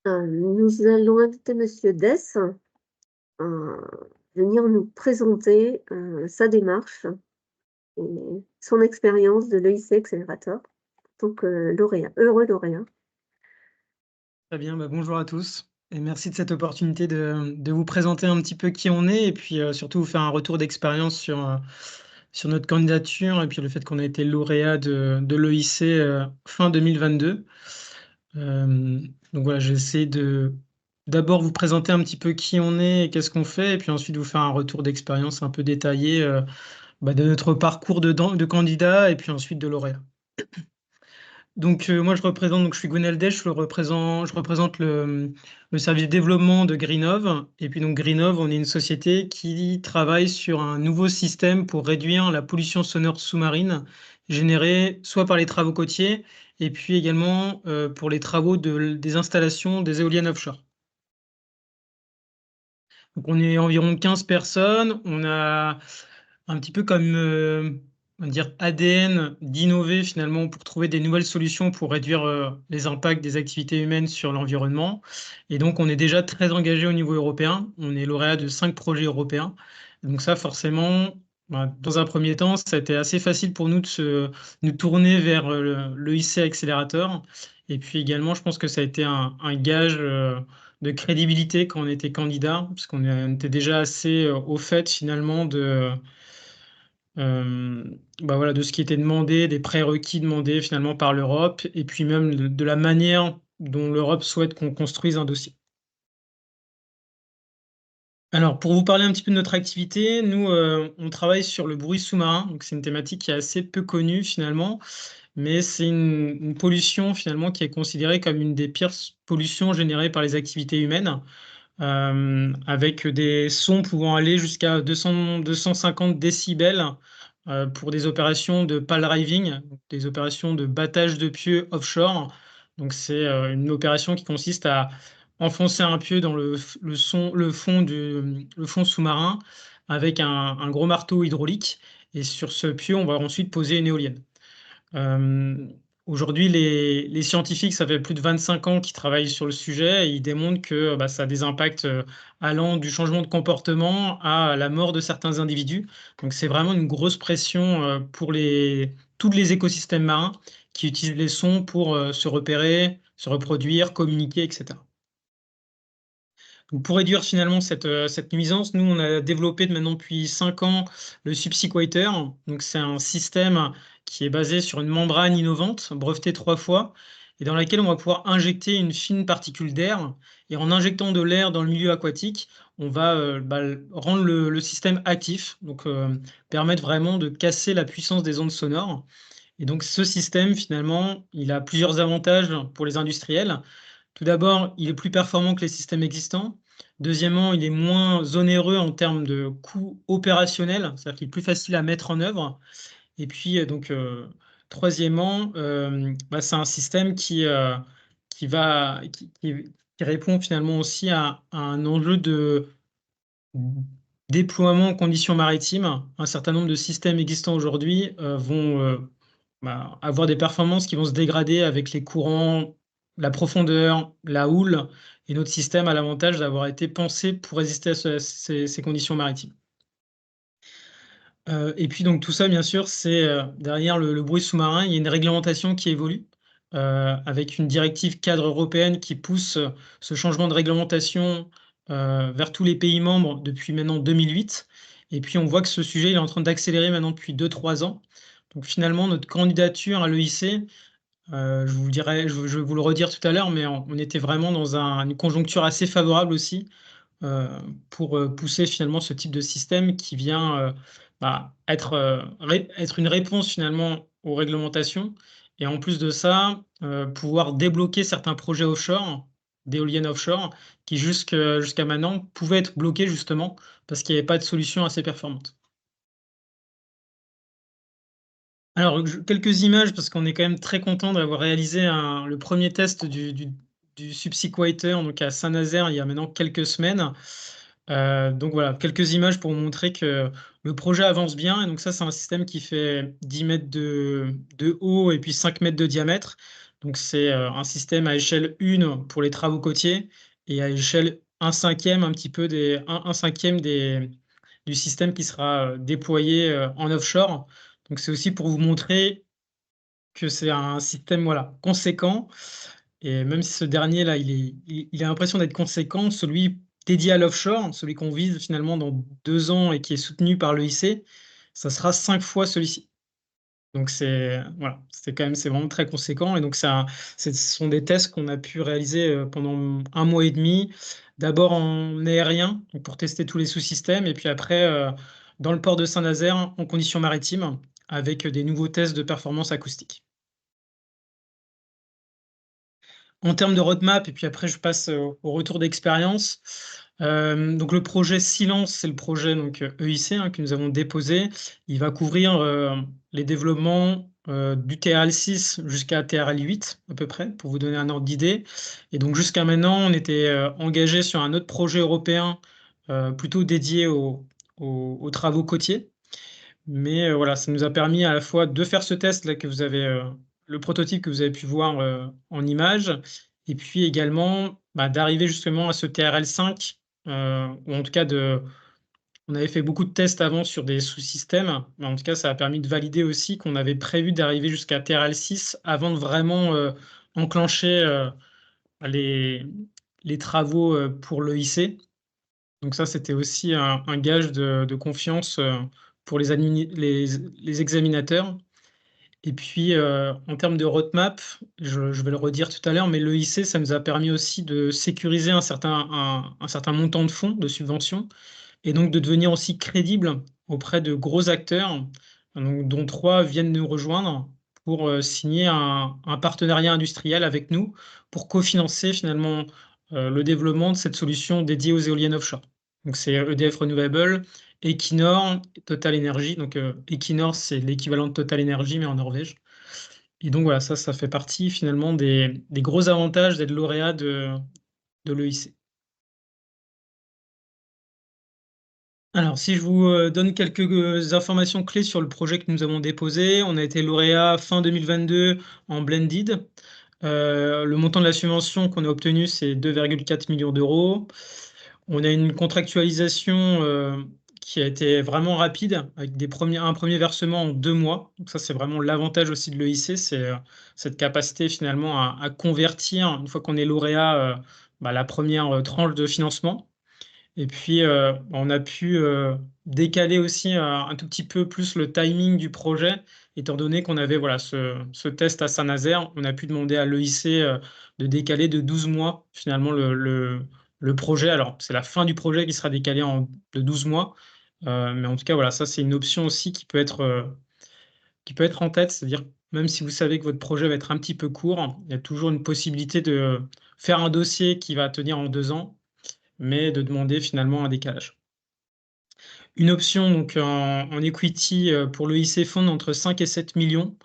Nous allons inviter Monsieur Dess à venir nous présenter sa démarche et son expérience de l'EIC Accelerator en tant que lauréat, heureux lauréat. Très bien, bonjour à tous et merci de cette opportunité de vous présenter un petit peu qui on est et puis surtout vous faire un retour d'expérience sur notre candidature et puis le fait qu'on a été lauréat de l'EIC fin 2022. Donc voilà, j'essaie de d'abord vous présenter un petit peu qui on est et qu'est-ce qu'on fait et puis ensuite vous faire un retour d'expérience un peu détaillé de notre parcours de candidat et puis ensuite de lauréat. Donc moi je suis Gwenaël Dess, je représente le service développement de Greenov. Et puis donc Greenov, on est une société qui travaille sur un nouveau système pour réduire la pollution sonore sous-marine générée soit par les travaux côtiers et puis également pour les travaux des installations des éoliennes offshore. Donc on est environ 15 personnes, on a un petit peu comme on va dire ADN d'innover finalement pour trouver des nouvelles solutions pour réduire les impacts des activités humaines sur l'environnement. Et donc on est déjà très engagé au niveau européen, on est lauréat de 5 projets européens. Donc ça forcément, dans un premier temps, ça a été assez facile pour nous de nous tourner vers l'EIC Accelerator. Et puis également, je pense que ça a été un gage de crédibilité quand on était candidat, parce qu'on était déjà assez au fait finalement de ce qui était demandé, des prérequis demandés finalement par l'Europe, et puis même de la manière dont l'Europe souhaite qu'on construise un dossier. Alors, pour vous parler un petit peu de notre activité, nous, on travaille sur le bruit sous-marin, donc c'est une thématique qui est assez peu connue finalement, mais c'est une pollution finalement qui est considérée comme une des pires pollutions générées par les activités humaines. Avec des sons pouvant aller jusqu'à 250 décibels pour des opérations de pile driving, des opérations de battage de pieux offshore. Donc c'est une opération qui consiste à enfoncer un pieu dans le fond sous-marin avec un gros marteau hydraulique. Et sur ce pieu, on va ensuite poser une éolienne. Aujourd'hui, les scientifiques, ça fait plus de 25 ans qu'ils travaillent sur le sujet et ils démontrent que ça a des impacts allant du changement de comportement à la mort de certains individus. Donc c'est vraiment une grosse pression pour tous les écosystèmes marins qui utilisent les sons pour se repérer, se reproduire, communiquer, etc. Donc pour réduire finalement cette nuisance, nous, on a développé maintenant depuis 5 ans le SubSequator. Donc c'est un système qui est basé sur une membrane innovante, brevetée 3 fois, et dans laquelle on va pouvoir injecter une fine particule d'air. Et en injectant de l'air dans le milieu aquatique, on va rendre le système actif, donc permettre vraiment de casser la puissance des ondes sonores. Et donc ce système, finalement, il a plusieurs avantages pour les industriels. Tout d'abord, il est plus performant que les systèmes existants. Deuxièmement, il est moins onéreux en termes de coûts opérationnels, c'est-à-dire qu'il est plus facile à mettre en œuvre. Et puis, troisièmement, c'est un système qui répond finalement aussi à un enjeu de déploiement en conditions maritimes. Un certain nombre de systèmes existants aujourd'hui vont avoir des performances qui vont se dégrader avec les courants, la profondeur, la houle, et notre système a l'avantage d'avoir été pensé pour résister à ces conditions maritimes. Et puis donc tout ça, bien sûr, c'est derrière le bruit sous-marin, il y a une réglementation qui évolue avec une directive cadre européenne qui pousse ce changement de réglementation vers tous les pays membres depuis maintenant 2008. Et puis on voit que ce sujet il est en train d'accélérer maintenant depuis 2-3 ans. Donc finalement, notre candidature à l'EIC, je vous le dirai, je vais vous le redire tout à l'heure, mais on était vraiment dans une conjoncture assez favorable aussi pour pousser finalement ce type de système qui vient être une réponse finalement aux réglementations et en plus de ça, pouvoir débloquer certains projets offshore, d'éoliennes offshore, qui jusqu'à maintenant pouvaient être bloqués justement parce qu'il n'y avait pas de solution assez performante. Alors, quelques images, parce qu'on est quand même très content d'avoir réalisé le premier test du Subsequator, donc à Saint-Nazaire, il y a maintenant quelques semaines. Donc voilà, quelques images pour vous montrer que le projet avance bien. Et donc ça, c'est un système qui fait 10 mètres de haut et puis 5 mètres de diamètre. Donc c'est un système à échelle 1 pour les travaux côtiers et à échelle 1/5, un petit peu un cinquième du système qui sera déployé en offshore. Donc c'est aussi pour vous montrer que c'est un système voilà, conséquent. Et même si ce dernier-là, il a l'impression d'être conséquent, celui dédié à l'offshore, celui qu'on vise finalement dans 2 ans et qui est soutenu par l'EIC, ça sera 5 fois celui-ci. Donc voilà, c'est vraiment très conséquent. Et donc ce sont des tests qu'on a pu réaliser pendant 1 mois et demi, d'abord en aérien, donc pour tester tous les sous-systèmes, et puis après dans le port de Saint-Nazaire en conditions maritimes, avec des nouveaux tests de performance acoustique. En termes de roadmap, et puis après je passe au retour d'expérience. Donc le projet Silence, c'est le projet donc EIC que nous avons déposé. Il va couvrir les développements du TRL6 jusqu'à TRL8 à peu près, pour vous donner un ordre d'idée. Et donc jusqu'à maintenant, on était engagé sur un autre projet européen plutôt dédié aux travaux côtiers. Mais voilà, ça nous a permis à la fois de faire ce test là que vous avez, le prototype que vous avez pu voir en image, et puis également d'arriver justement à ce TRL5, ou en tout cas on avait fait beaucoup de tests avant sur des sous-systèmes, mais en tout cas ça a permis de valider aussi qu'on avait prévu d'arriver jusqu'à TRL6 avant de vraiment enclencher les travaux pour l'EIC. Donc ça, c'était aussi un gage de confiance pour les examinateurs. Et puis, en termes de roadmap, je vais le redire tout à l'heure, mais l'EIC, ça nous a permis aussi de sécuriser un certain montant de fonds de subvention et donc de devenir aussi crédible auprès de gros acteurs, donc, dont 3 viennent nous rejoindre pour signer un partenariat industriel avec nous pour cofinancer finalement le développement de cette solution dédiée aux éoliennes offshore. Donc c'est EDF Renewable, Equinor, Total Energy. Donc Equinor, c'est l'équivalent de Total Energy, mais en Norvège. Et donc voilà, ça fait partie finalement des gros avantages d'être lauréat de l'EIC. Alors, si je vous donne quelques informations clés sur le projet que nous avons déposé, on a été lauréat fin 2022 en blended. Le montant de la subvention qu'on a obtenu, c'est 2,4 millions d'euros. On a une contractualisation qui a été vraiment rapide, avec un premier versement en 2 mois. Donc ça, c'est vraiment l'avantage aussi de l'EIC, c'est cette capacité finalement à convertir, une fois qu'on est lauréat, la première tranche de financement. Et puis, on a pu décaler aussi un tout petit peu plus le timing du projet, étant donné qu'on avait voilà, ce test à Saint-Nazaire. On a pu demander à l'EIC de décaler de 12 mois finalement le projet. Alors, c'est la fin du projet qui sera décalé de 12 mois. Mais en tout cas, voilà, ça, c'est une option aussi qui peut être en tête. C'est-à-dire, même si vous savez que votre projet va être un petit peu court, il y a toujours une possibilité de faire un dossier qui va tenir en 2 ans, mais de demander finalement un décalage. Une option donc en equity pour l'EIC Fund entre 5 et 7 millions.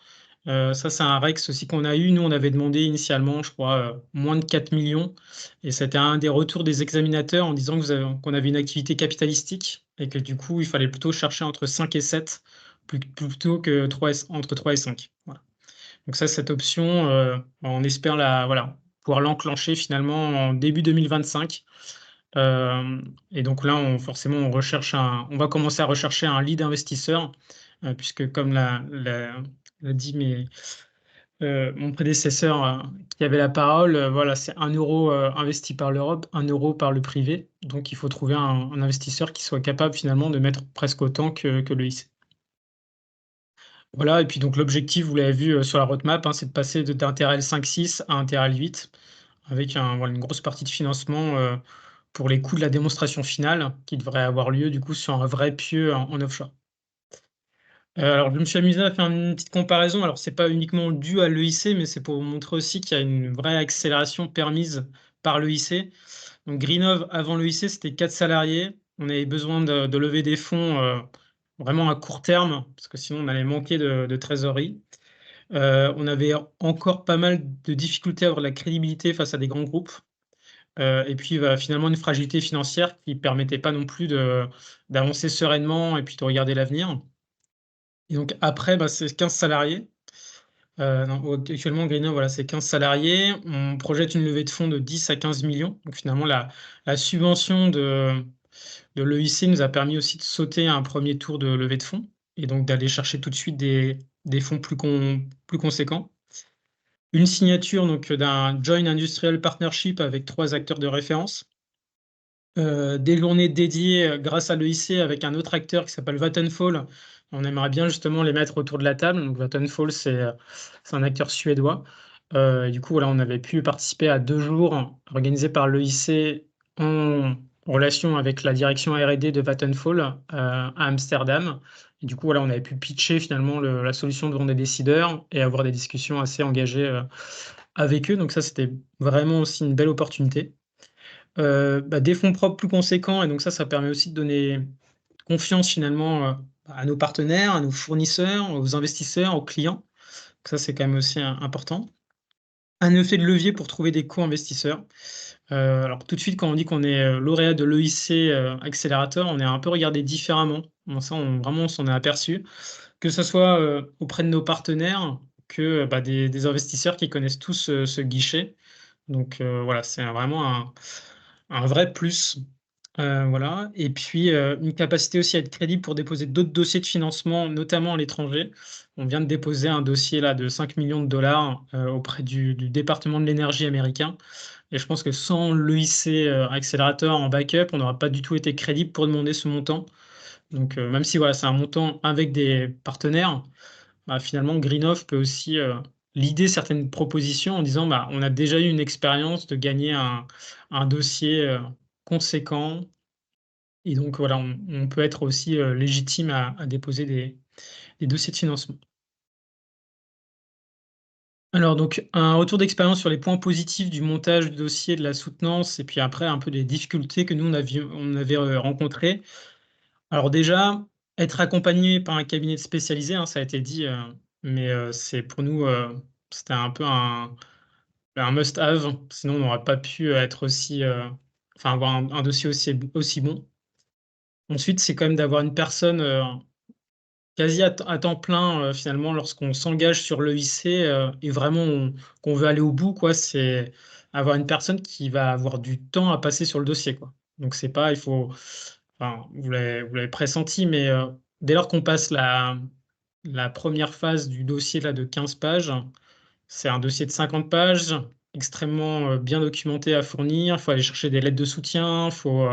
Ça, c'est un REX aussi qu'on a eu. Nous, on avait demandé initialement, je crois, moins de 4 millions. Et c'était un des retours des examinateurs en disant qu'on avait une activité capitalistique et que du coup, il fallait plutôt chercher entre 5 et 7 plutôt que entre 3 et 5. Voilà. Donc ça, cette option, on espère pouvoir l'enclencher finalement en début 2025. Et donc là, on va commencer à rechercher un lead investisseur, puisque comme l'a dit mon prédécesseur qui avait la parole, voilà, c'est 1 euro investi par l'Europe, 1 euro par le privé. Donc il faut trouver un investisseur qui soit capable finalement de mettre presque autant que l'EIC. Voilà, et puis donc l'objectif, vous l'avez vu sur la roadmap, hein, c'est de passer d'un TRL 5.6 à un TRL 8, avec voilà, une grosse partie de financement pour les coûts de la démonstration finale, qui devrait avoir lieu du coup sur un vrai pieu en offshore. Alors je me suis amusé à faire une petite comparaison. Alors c'est pas uniquement dû à l'EIC, mais c'est pour vous montrer aussi qu'il y a une vraie accélération permise par l'EIC. Donc Greenov, avant l'EIC, c'était 4 salariés. On avait besoin de lever des fonds vraiment à court terme, parce que sinon on allait manquer de trésorerie. On avait encore pas mal de difficultés à avoir de la crédibilité face à des grands groupes. Et puis finalement une fragilité financière qui ne permettait pas non plus d'avancer sereinement et puis de regarder l'avenir. Et donc après, c'est 15 salariés. Actuellement, Greenov, voilà, c'est 15 salariés. On projette une levée de fonds de 10 à 15 millions. Donc finalement, la subvention de l'EIC nous a permis aussi de sauter à un premier tour de levée de fonds et donc d'aller chercher tout de suite des fonds plus conséquents. Une signature donc d'un Joint Industrial Partnership avec 3 acteurs de référence. Des journées dédiées grâce à l'EIC avec un autre acteur qui s'appelle Vattenfall. On aimerait bien justement les mettre autour de la table. Donc Vattenfall, c'est un acteur suédois. Et du coup, voilà, on avait pu participer à 2 jours organisés par l'EIC en relation avec la direction R&D de Vattenfall à Amsterdam. Et du coup, voilà, on avait pu pitcher finalement la solution devant des décideurs et avoir des discussions assez engagées avec eux. Donc ça, c'était vraiment aussi une belle opportunité. Des fonds propres plus conséquents et donc ça permet aussi de donner confiance finalement à nos partenaires, à nos fournisseurs, aux investisseurs, aux clients. Donc ça, c'est quand même aussi important. Un effet de levier pour trouver des co-investisseurs. Alors tout de suite, quand on dit qu'on est lauréat de l'EIC Accélérateur, on est un peu regardé différemment. Bon, ça, vraiment, on s'en est aperçu. Que ce soit auprès de nos partenaires, que des investisseurs qui connaissent tous ce guichet. Donc voilà, c'est vraiment un vrai plus. Voilà. Et puis une capacité aussi à être crédible pour déposer d'autres dossiers de financement, notamment à l'étranger. On vient de déposer un dossier là de 5 millions de dollars auprès du département de l'énergie américain. Et je pense que sans l'EIC Accélérateur en backup, on n'aurait pas du tout été crédible pour demander ce montant. Donc même si voilà, c'est un montant avec des partenaires, finalement Greenov peut aussi leader certaines propositions en disant on a déjà eu une expérience de gagner un dossier conséquent. Et donc voilà, on peut être aussi légitime à déposer des dossiers de financement. Alors donc un retour d'expérience sur les points positifs du montage du dossier, de la soutenance, et puis après un peu des difficultés que nous on avait rencontrées. Alors déjà, être accompagné par un cabinet spécialisé, hein, ça a été dit, mais c'est pour nous, c'était un peu un must-have, sinon on n'aurait pas pu être aussi, avoir un dossier aussi bon. Ensuite, c'est quand même d'avoir une personne quasi à temps plein finalement lorsqu'on s'engage sur l'EIC et vraiment qu'on veut aller au bout, quoi. C'est avoir une personne qui va avoir du temps à passer sur le dossier, quoi. Donc c'est pas, il faut, enfin, vous l'avez pressenti, mais dès lors qu'on passe la première phase du dossier là de 15 pages, c'est un dossier de 50 pages, extrêmement bien documenté à fournir. Il faut aller chercher des lettres de soutien, il faut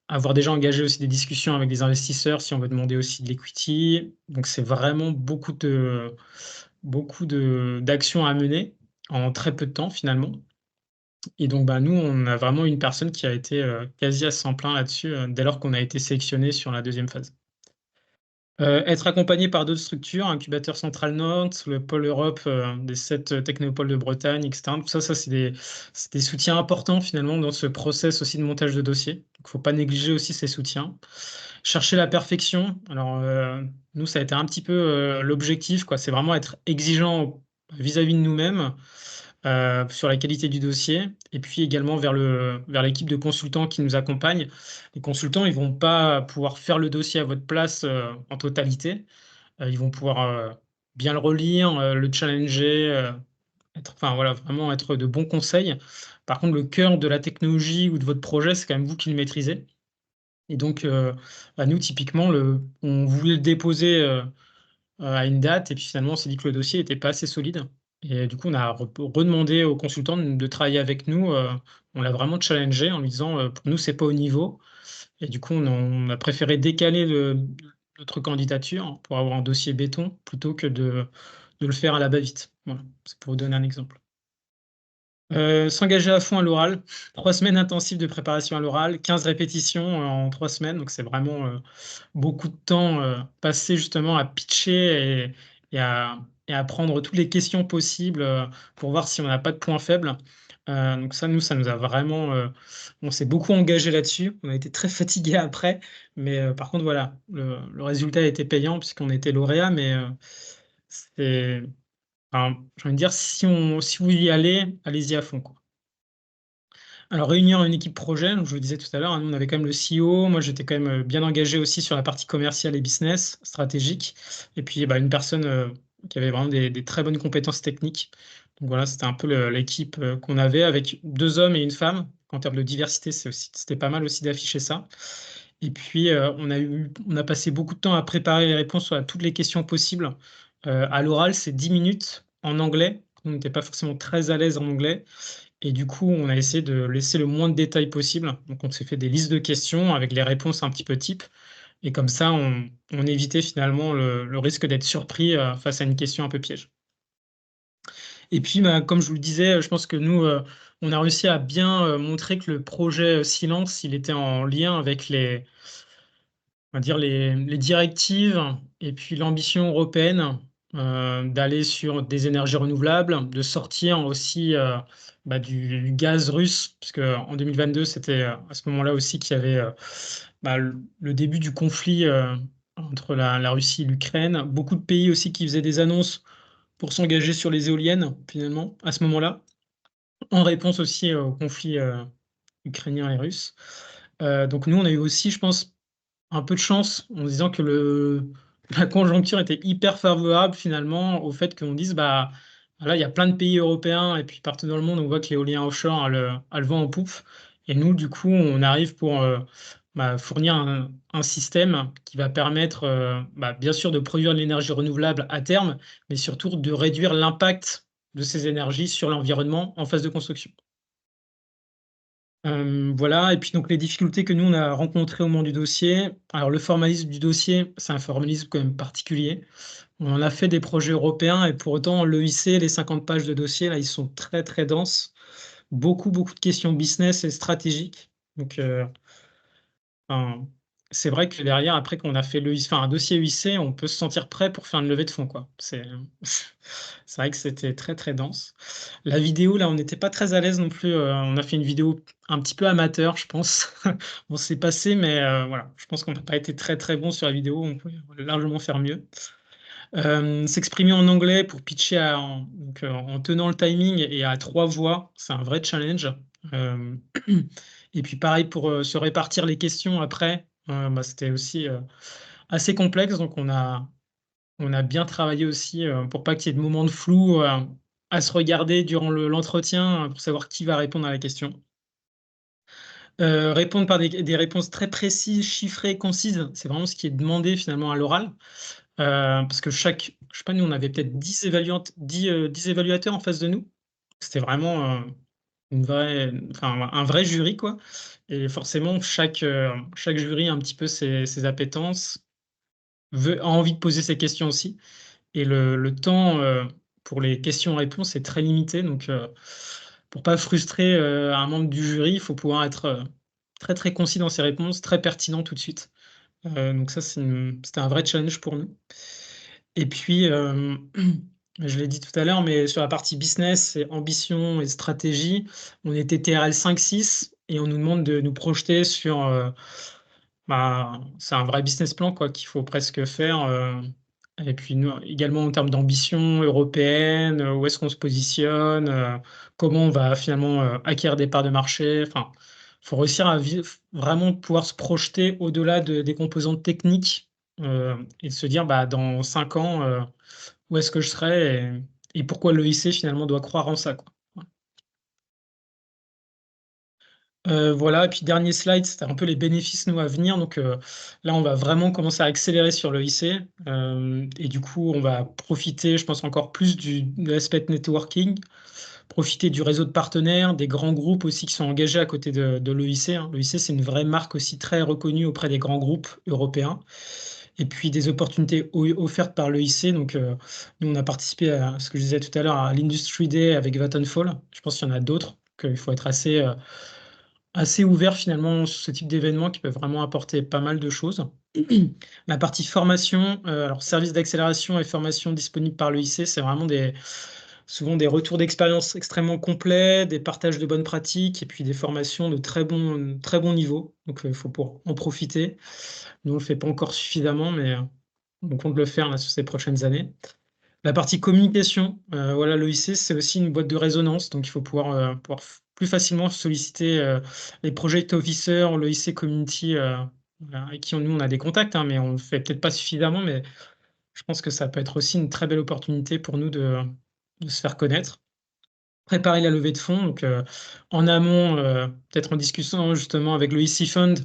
avoir déjà engagé aussi des discussions avec des investisseurs si on veut demander aussi de l'equity. Donc c'est vraiment beaucoup d'actions à mener en très peu de temps finalement. Et donc nous, on a vraiment une personne qui a été quasi à 100 plein là-dessus dès lors qu'on a été sélectionné sur la deuxième phase. Être accompagné par d'autres structures, Incubateur Central Nantes, le pôle Europe des 7 technopoles de Bretagne, etc. Tout ça, c'est des soutiens importants finalement dans ce process aussi de montage de dossier. Donc, il ne faut pas négliger aussi ces soutiens. Chercher la perfection. Alors, nous, ça a été un petit peu l'objectif, quoi. C'est vraiment être exigeant vis-à-vis de nous-mêmes sur la qualité du dossier et puis également vers l'équipe de consultants qui nous accompagnent. Les consultants, ils vont pas pouvoir faire le dossier à votre place en totalité. Ils vont pouvoir bien le relire, le challenger, vraiment être de bons conseils. Par contre, le cœur de la technologie ou de votre projet, c'est quand même vous qui le maîtrisez. Et donc, nous, typiquement, on voulait le déposer à une date et puis finalement, on s'est dit que le dossier n'était pas assez solide. Et du coup, on a redemandé aux consultants de travailler avec nous. On l'a vraiment challengé en lui disant pour nous, c'est pas au niveau. Et du coup, on a préféré décaler notre candidature pour avoir un dossier béton plutôt que de le faire à la va-vite. Voilà, c'est pour vous donner un exemple. S'engager à fond à l'oral, 3 semaines intensives de préparation à l'oral, 15 répétitions en 3 semaines, donc c'est vraiment beaucoup de temps passé justement à pitcher et à prendre toutes les questions possibles pour voir si on n'a pas de points faibles. Donc ça, ça nous a vraiment, on s'est beaucoup engagé là-dessus. On a été très fatigués après, mais par contre, voilà, le résultat a été payant puisqu'on était lauréat, mais c'est, enfin, j'ai envie de dire, si vous y allez, allez-y à fond, quoi. Alors, réunir une équipe projet, donc je vous le disais tout à l'heure, hein, nous, on avait quand même le CEO. Moi, j'étais quand même bien engagé aussi sur la partie commerciale et business, stratégique. Et puis, une personne qui avait vraiment des très bonnes compétences techniques. Donc voilà, c'était un peu l'équipe qu'on avait avec 2 hommes et une femme. En termes de diversité, c'était pas mal aussi d'afficher ça. Et puis, on a passé beaucoup de temps à préparer les réponses à toutes les questions possibles. À l'oral, c'est 10 minutes en anglais. On n'était pas forcément très à l'aise en anglais. Et du coup, on a essayé de laisser le moins de détails possible. Donc, on s'est fait des listes de questions avec les réponses un petit peu type. Et comme ça, on évitait finalement le risque d'être surpris face à une question un peu piège. Et puis, comme je vous le disais, je pense que nous, on a réussi à bien montrer que le projet Silence, il était en lien avec on va dire les directives et puis l'ambition européenne d'aller sur des énergies renouvelables, de sortir aussi du gaz russe, puisque en 2022, c'était à ce moment-là aussi qu'il y avait le début du conflit entre la Russie et l'Ukraine. Beaucoup de pays aussi qui faisaient des annonces pour s'engager sur les éoliennes, finalement, à ce moment-là, en réponse aussi au conflit ukrainien et russe. Donc nous, on a eu aussi, je pense, un peu de chance en disant que la conjoncture était hyper favorable finalement au fait qu'on dise là il y a plein de pays européens et puis partout dans le monde on voit que l'éolien offshore a le vent en poupe et nous du coup on arrive pour fournir un système qui va permettre bien sûr de produire de l'énergie renouvelable à terme mais surtout de réduire l'impact de ces énergies sur l'environnement en phase de construction. Voilà et puis donc les difficultés que nous on a rencontrées au moment du dossier. Alors le formalisme du dossier, c'est un formalisme quand même particulier. On a fait des projets européens et pour autant l'EIC, les 50 pages de dossier là, ils sont très, très denses. Beaucoup de questions business et stratégiques. Donc enfin, c'est vrai que derrière après qu'on a fait un dossier EIC, on peut se sentir prêt pour faire une levée de fonds, quoi. C'est vrai que c'était très, très dense. La vidéo là, on n'était pas très à l'aise non plus, on a fait une vidéo un petit peu amateur, je pense. On s'est passé mais voilà, je pense qu'on n'a pas été très, très bon sur la vidéo, on pouvait largement faire mieux. S'exprimer en anglais pour pitcher en tenant le timing et à 3 voix, c'est un vrai challenge. Et puis pareil pour se répartir les questions après, c'était aussi assez complexe. Donc on a bien travaillé aussi pour pas qu'il y ait de moments de flou à se regarder durant l'entretien pour savoir qui va répondre à la question. Répondre par des réponses très précises, chiffrées, concises, c'est vraiment ce qui est demandé finalement à l'oral. Parce que je sais pas, nous on avait peut-être 10 évaluateurs en face de nous. C'était vraiment un vrai jury, quoi. Et forcément, chaque jury a un petit peu ses appétences, a envie de poser ses questions aussi. Et le temps pour les questions-réponses est très limité. Donc, pour pas frustrer un membre du jury, il faut pouvoir être très, très concis dans ses réponses, très pertinent tout de suite. Donc ça, c'était un vrai challenge pour nous. Et puis, je l'ai dit tout à l'heure, mais sur la partie business et ambition et stratégie, on était TRL 5-6 et on nous demande de nous projeter sur, c'est un vrai business plan quoi, qu'il faut presque faire. Et puis nous, également en termes d'ambition européenne, où est-ce qu'on se positionne, comment on va finalement acquérir des parts de marché. Enfin, il faut réussir à vraiment pouvoir se projeter au-delà des composantes techniques et se dire dans 5 ans, où est-ce que je serai et pourquoi l'EIC finalement doit croire en ça, quoi. Voilà et puis dernier slide, c'était un peu les bénéfices, nous, à venir. Donc, là, on va vraiment commencer à accélérer sur l'EIC, et du coup, on va profiter, je pense, encore plus de l'aspect networking, profiter du réseau de partenaires, des grands groupes aussi qui sont engagés à côté de l'EIC, hein. L'EIC, c'est une vraie marque aussi très reconnue auprès des grands groupes européens et puis des opportunités offertes par l'EIC. Donc, nous, on a participé à ce que je disais tout à l'heure, à l'Industry Day avec Vattenfall. Je pense qu'il y en a d'autres, qu'il faut être assez ouvert finalement sur ce type d'événements qui peuvent vraiment apporter pas mal de choses. La partie formation, alors service d'accélération et formation disponible par l'EIC, c'est vraiment souvent des retours d'expérience extrêmement complets, des partages de bonnes pratiques et puis des formations de très bon niveau. Donc, il faut pour en profiter. Nous, on ne le fait pas encore suffisamment, mais on compte le faire là, sur ces prochaines années. La partie communication, voilà, l'EIC, c'est aussi une boîte de résonance, donc il faut pouvoir plus facilement solliciter les project officers, l'EIC Community, voilà, avec qui nous, on a des contacts, hein, mais on ne le fait peut-être pas suffisamment, mais je pense que ça peut être aussi une très belle opportunité pour nous de se faire connaître. Préparer la levée de fonds, donc en amont, peut-être en discussion justement avec l'EIC Fund,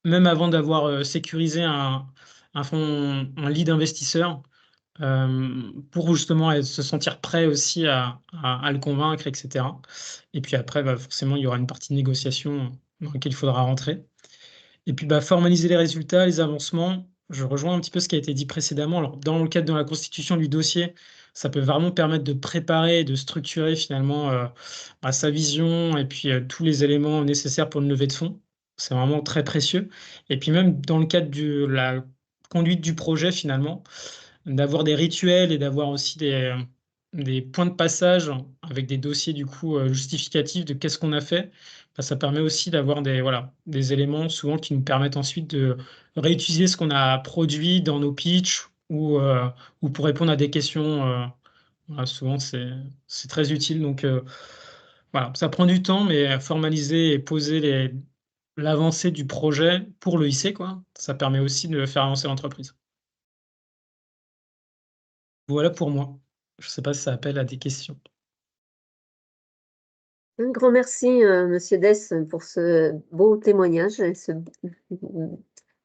même avant d'avoir sécurisé un lead investisseur, pour justement se sentir prêt aussi à le convaincre, etc. Et puis après, forcément, il y aura une partie de négociation dans laquelle il faudra rentrer. Et puis formaliser les résultats, les avancements. Je rejoins un petit peu ce qui a été dit précédemment. Alors, dans le cadre de la constitution du dossier, ça peut vraiment permettre de préparer et de structurer finalement sa vision et puis tous les éléments nécessaires pour une levée de fonds. C'est vraiment très précieux. Et puis même dans le cadre de la conduite du projet, finalement, d'avoir des rituels et d'avoir aussi des points de passage avec des dossiers du coup justificatifs de qu'est-ce qu'on a fait. Ça permet aussi d'avoir des éléments souvent qui nous permettent ensuite de réutiliser ce qu'on a produit dans nos pitchs ou pour répondre à des questions. Voilà, souvent, c'est très utile. Donc, voilà, ça prend du temps, mais formaliser et poser l'avancée du projet pour l'EIC, quoi, ça permet aussi de faire avancer l'entreprise. Voilà pour moi. Je ne sais pas si ça appelle à des questions. Un grand merci, Monsieur Dess, pour ce beau témoignage et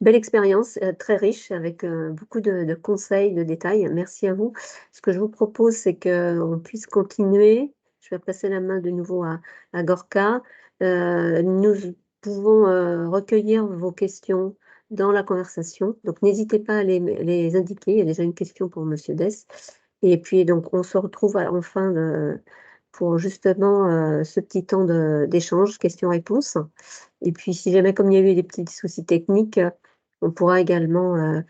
belle expérience, très riche avec beaucoup de conseils, de détails. Merci à vous. Ce que je vous propose, c'est qu'on puisse continuer. Je vais passer la main de nouveau à Gorka. Nous pouvons recueillir vos questions dans la conversation. Donc, n'hésitez pas à les indiquer. Il y a déjà une question pour Monsieur Dess. Et puis, donc, on se retrouve en fin pour justement ce petit temps d'échange, questions-réponses. Et puis, si jamais, comme il y a eu des petits soucis techniques, on pourra également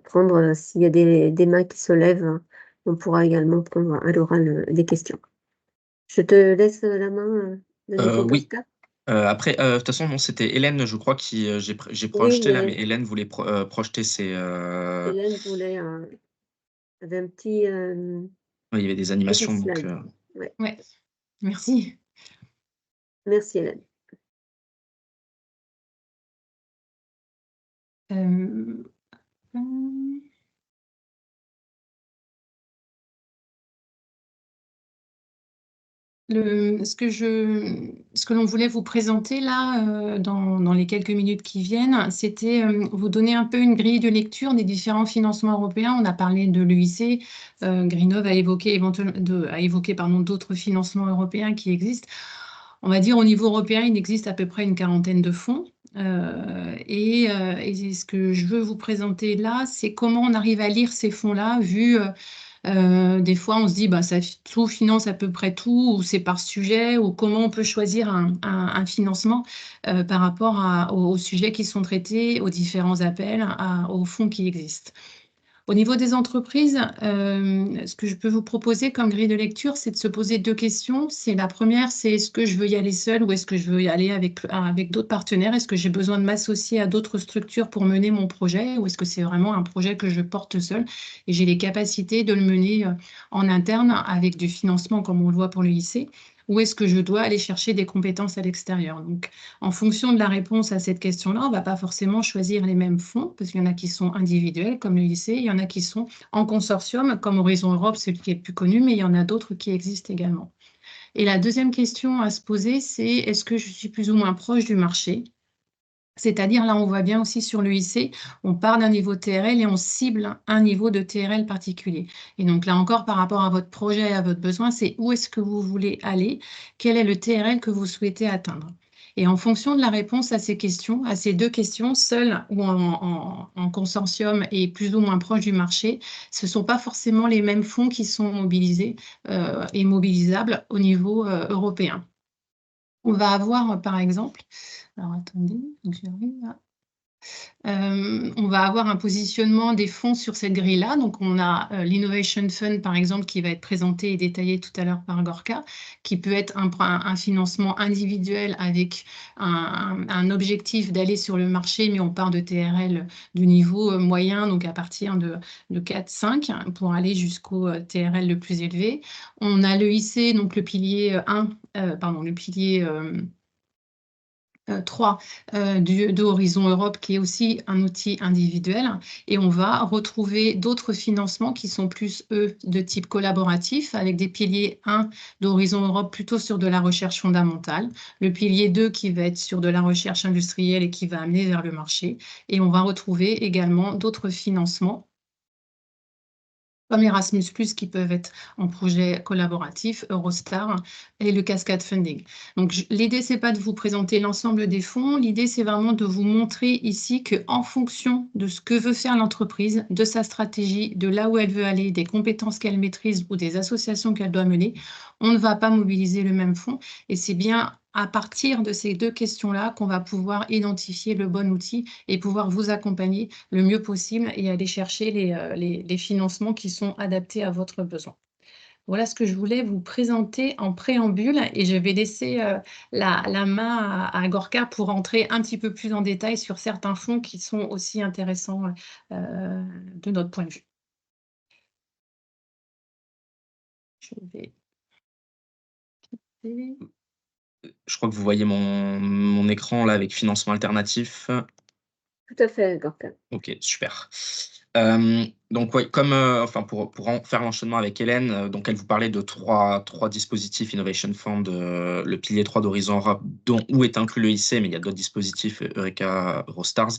prendre, s'il y a des mains qui se lèvent, on pourra également prendre à l'oral des questions. Je te laisse la main de nouveau, Oui. Gorka. Après, de toute façon, non, c'était Hélène, je crois, qui j'ai projeté là, mais Hélène voulait projeter ses. Hélène voulait avait un petit. Il y avait des animations, petit donc. slide. Ouais, merci. Merci, Hélène. Ce que l'on voulait vous présenter là, dans les quelques minutes qui viennent, c'était vous donner un peu une grille de lecture des différents financements européens. On a parlé de l'EIC, Greenov a évoqué d'autres financements européens qui existent. On va dire au niveau européen, il existe à peu près une quarantaine de fonds. Et ce que je veux vous présenter là, c'est comment on arrive à lire ces fonds-là, vu des fois, on se dit, ça tout finance à peu près tout, ou c'est par sujet, ou comment on peut choisir un financement par rapport aux sujets qui sont traités, aux différents appels, aux fonds qui existent. Au niveau des entreprises, ce que je peux vous proposer comme grille de lecture, c'est de se poser deux questions. La première, c'est est-ce que je veux y aller seule ou est-ce que je veux y aller avec d'autres partenaires? Est-ce que j'ai besoin de m'associer à d'autres structures pour mener mon projet ou est-ce que c'est vraiment un projet que je porte seule et j'ai les capacités de le mener en interne avec du financement comme on le voit pour l'EIC? Ou est-ce que je dois aller chercher des compétences à l'extérieur? Donc, en fonction de la réponse à cette question-là, on ne va pas forcément choisir les mêmes fonds, parce qu'il y en a qui sont individuels, comme le lycée, il y en a qui sont en consortium, comme Horizon Europe, celui qui est le plus connu, mais il y en a d'autres qui existent également. Et la deuxième question à se poser, c'est est-ce que je suis plus ou moins proche du marché? C'est-à-dire, là, on voit bien aussi sur l'EIC, on part d'un niveau TRL et on cible un niveau de TRL particulier. Et donc, là encore, par rapport à votre projet et à votre besoin, c'est où est-ce que vous voulez aller? Quel est le TRL que vous souhaitez atteindre? Et en fonction de la réponse à ces questions, à ces deux questions, seul ou en consortium et plus ou moins proche du marché, ce ne sont pas forcément les mêmes fonds qui sont mobilisés et mobilisables au niveau européen. On va avoir, par exemple, alors attendez, donc j'arrive à... on va avoir un positionnement des fonds sur cette grille-là. Donc, on a l'Innovation Fund, par exemple, qui va être présenté et détaillé tout à l'heure par Gorka, qui peut être un financement individuel avec un objectif d'aller sur le marché, mais on part de TRL du niveau moyen, donc à partir de 4-5, pour aller jusqu'au TRL le plus élevé. On a l'EIC, donc le pilier 1, le pilier 3 de Horizon Europe, qui est aussi un outil individuel. Et on va retrouver d'autres financements qui sont plus, eux, de type collaboratif, avec des piliers 1 d'Horizon Europe plutôt sur de la recherche fondamentale, le pilier 2 qui va être sur de la recherche industrielle et qui va amener vers le marché. Et on va retrouver également d'autres financements comme Erasmus+, qui peuvent être en projet collaboratif, Eurostar et le Cascade Funding. Donc, l'idée, ce n'est pas de vous présenter l'ensemble des fonds. L'idée, c'est vraiment de vous montrer ici qu'en fonction de ce que veut faire l'entreprise, de sa stratégie, de là où elle veut aller, des compétences qu'elle maîtrise ou des associations qu'elle doit mener, on ne va pas mobiliser le même fonds. Et c'est bien à partir de ces deux questions-là qu'on va pouvoir identifier le bon outil et pouvoir vous accompagner le mieux possible et aller chercher les financements qui sont adaptés à votre besoin. Voilà ce que je voulais vous présenter en préambule et je vais laisser la main à Gorka pour entrer un petit peu plus en détail sur certains fonds qui sont aussi intéressants de notre point de vue. Je vais quitter. Je crois que vous voyez mon écran là avec financement alternatif. Tout à fait, Gorka. Ok, super. Donc, ouais, comme, pour faire l'enchaînement avec Hélène, donc elle vous parlait de trois dispositifs Innovation Fund, le pilier 3 d'Horizon Europe, où est inclus le IC, mais il y a d'autres dispositifs, Eureka, Eurostars.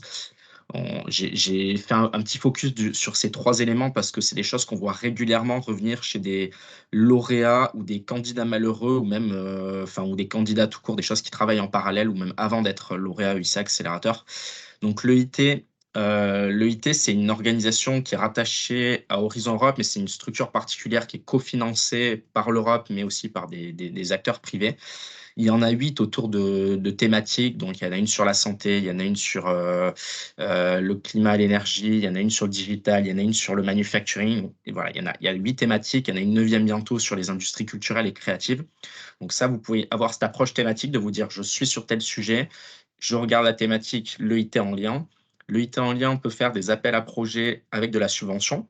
J'ai fait un petit focus sur ces trois éléments parce que c'est des choses qu'on voit régulièrement revenir chez des lauréats ou des candidats malheureux ou même, ou des candidats tout court, des choses qui travaillent en parallèle ou même avant d'être lauréat UIC accélérateur. Donc l'EIT, c'est une organisation qui est rattachée à Horizon Europe, mais c'est une structure particulière qui est cofinancée par l'Europe, mais aussi par des acteurs privés. Il y en a 8 autour de thématiques. Donc, il y en a une sur la santé, il y en a une sur le climat et l'énergie, il y en a une sur le digital, il y en a une sur le manufacturing. Et voilà, il y a 8 thématiques. Il y en a une 9e bientôt sur les industries culturelles et créatives. Donc ça, vous pouvez avoir cette approche thématique de vous dire, je suis sur tel sujet, je regarde la thématique, l'EIT en lien. L'EIT en lien peut faire des appels à projets avec de la subvention.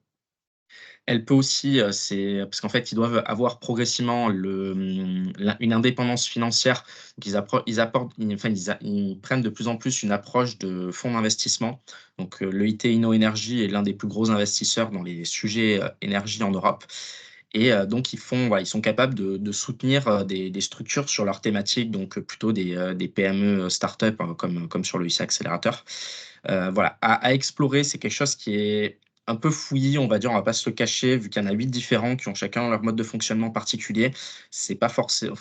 Elle peut aussi, parce qu'en fait, ils doivent avoir progressivement une indépendance financière. Donc, ils prennent de plus en plus une approche de fonds d'investissement. Donc, l'EIT InnoEnergy est l'un des plus gros investisseurs dans les sujets énergie en Europe. Et donc, ils sont capables de soutenir des structures sur leur thématique, donc plutôt des PME start-up comme sur le IC Accélérateur. Voilà, à explorer, c'est quelque chose qui est un peu fouillis, on va dire, on va pas se le cacher, vu qu'il y en a 8 différents qui ont chacun leur mode de fonctionnement particulier. C'est pas forcément,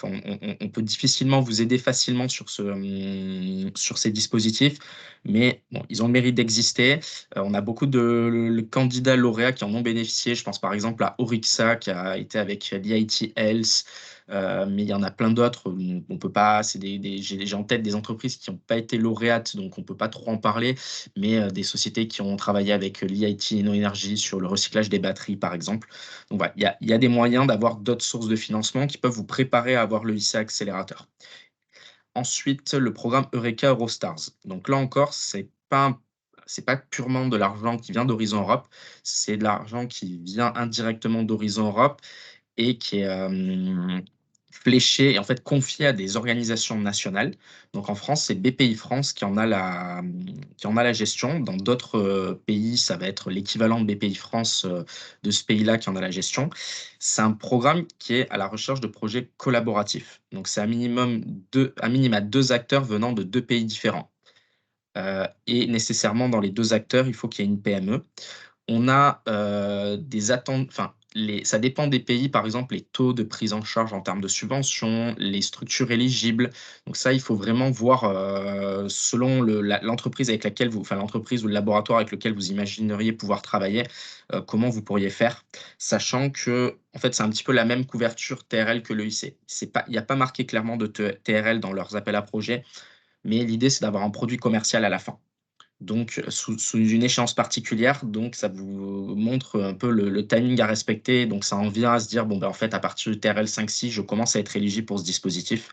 on peut difficilement vous aider facilement sur ces dispositifs, mais bon, ils ont le mérite d'exister. On a beaucoup de candidats lauréats qui en ont bénéficié. Je pense par exemple à Orixa qui a été avec l'IIT Health. Mais il y en a plein d'autres. On peut pas. J'ai en tête des entreprises qui n'ont pas été lauréates, donc on peut pas trop en parler. Mais des sociétés qui ont travaillé avec l'IIT InnoEnergy sur le recyclage des batteries, par exemple. Donc voilà, il y a des moyens d'avoir d'autres sources de financement qui peuvent vous préparer à avoir le IC accélérateur. Ensuite, le programme Eureka Eurostars. Donc là encore, c'est pas purement de l'argent qui vient d'Horizon Europe, c'est de l'argent qui vient indirectement d'Horizon Europe et qui est fléché et en fait confié à des organisations nationales. Donc en France, c'est BPI France qui en a la gestion. Dans d'autres pays, ça va être l'équivalent de BPI France de ce pays-là qui en a la gestion. C'est un programme qui est à la recherche de projets collaboratifs. Donc c'est à minima 2 acteurs venant de 2 pays différents. Et nécessairement, dans les 2 acteurs, il faut qu'il y ait une PME. On a des attentes, ça dépend des pays, par exemple, les taux de prise en charge en termes de subventions, les structures éligibles. Donc ça, il faut vraiment voir selon l'entreprise avec laquelle l'entreprise ou le laboratoire avec lequel vous imagineriez pouvoir travailler, comment vous pourriez faire, sachant que en fait, c'est un petit peu la même couverture TRL que l'EIC. Il n'y a pas marqué clairement de TRL dans leurs appels à projets, mais l'idée, c'est d'avoir un produit commercial à la fin. Donc, sous une échéance particulière, donc ça vous montre un peu le timing à respecter. Donc, ça en vient à se dire, bon, ben, en fait, à partir du TRL 5-6, je commence à être éligible pour ce dispositif.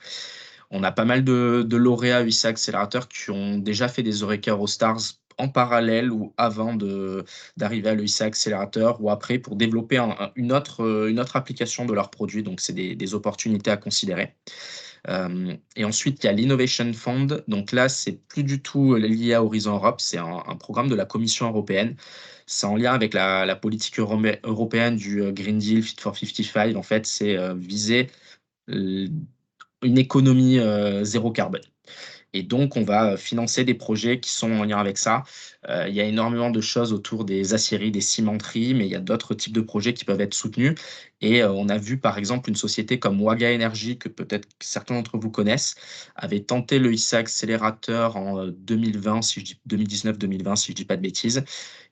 On a pas mal de lauréats UIC Accélérateur qui ont déjà fait des Eureka Eurostars en parallèle ou avant d'arriver à l'UIC Accélérateur ou après pour développer une autre application de leur produit. Donc, c'est des opportunités à considérer. Et ensuite, il y a l'Innovation Fund. Donc là, c'est plus du tout lié à Horizon Europe. C'est un programme de la Commission européenne. C'est en lien avec la politique européenne du Green Deal, Fit for 55. En fait, c'est viser une économie zéro carbone. Et donc, on va financer des projets qui sont en lien avec ça. Il y a énormément de choses autour des aciéries, des cimenteries, mais il y a d'autres types de projets qui peuvent être soutenus. Et on a vu, par exemple, une société comme Waga Energy, que peut-être certains d'entre vous connaissent, avait tenté le ICA Accélérateur en 2020, 2019-2020, si je ne dis pas de bêtises.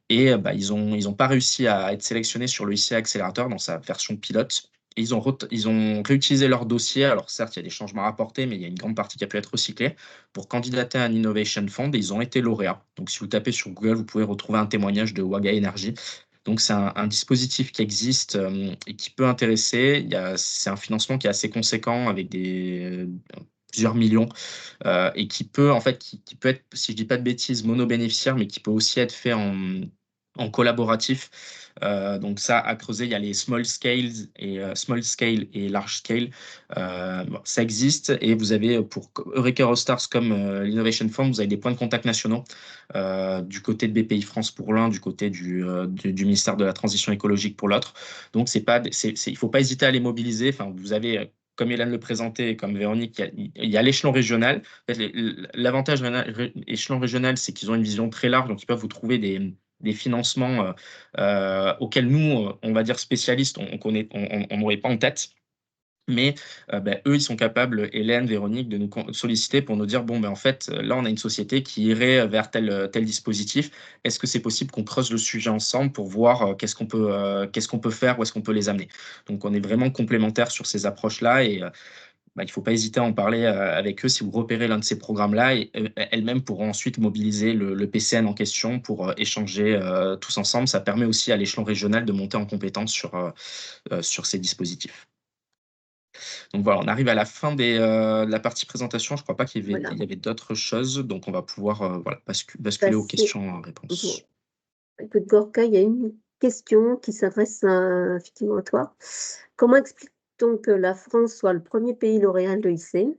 Et ils ont pas réussi à être sélectionnés sur le ICA Accélérateur dans sa version pilote. Et ils ont réutilisé leur dossier. Alors certes, il y a des changements à apporter, mais il y a une grande partie qui a pu être recyclée pour candidater à un Innovation Fund et ils ont été lauréats. Donc si vous tapez sur Google, vous pouvez retrouver un témoignage de Waga Energy. Donc c'est un dispositif qui existe et qui peut intéresser. C'est un financement qui est assez conséquent avec plusieurs millions et qui peut en fait qui peut être, si je dis pas de bêtises, monobénéficiaire, mais qui peut aussi être fait en collaboratif. Donc ça, à creuser, il y a les small scale et large scale. Ça existe et vous avez pour Eureka Eurostars comme l'Innovation Fund, vous avez des points de contact nationaux du côté de BPI France pour l'un, du côté du ministère de la Transition écologique pour l'autre. Donc il ne faut pas hésiter à les mobiliser. Enfin, vous avez comme Hélène le présentait, comme Véronique, il y a l'échelon régional. En fait, l'avantage échelon régional, c'est qu'ils ont une vision très large, donc ils peuvent vous trouver des financements auxquels nous, on va dire spécialistes, on n'aurait pas en tête. Mais eux, ils sont capables, Hélène, Véronique, de nous solliciter pour nous dire, bon, en fait, là, on a une société qui irait vers tel dispositif. Est-ce que c'est possible qu'on creuse le sujet ensemble pour voir qu'est-ce qu'on peut faire, où est-ce qu'on peut les amener? Donc, on est vraiment complémentaires sur ces approches-là et il ne faut pas hésiter à en parler avec eux si vous repérez l'un de ces programmes-là. Et elles-mêmes pourront ensuite mobiliser le PCN en question pour échanger tous ensemble. Ça permet aussi à l'échelon régional de monter en compétence sur ces dispositifs. Donc voilà, on arrive à la fin de la partie présentation. Je ne crois pas qu'il y avait d'autres choses. Donc on va pouvoir basculer aux questions-réponses. Écoute, Gorka, il y a une question qui s'adresse effectivement à toi. Comment explique-t-on que la France soit le premier pays lauréat de l'EIC?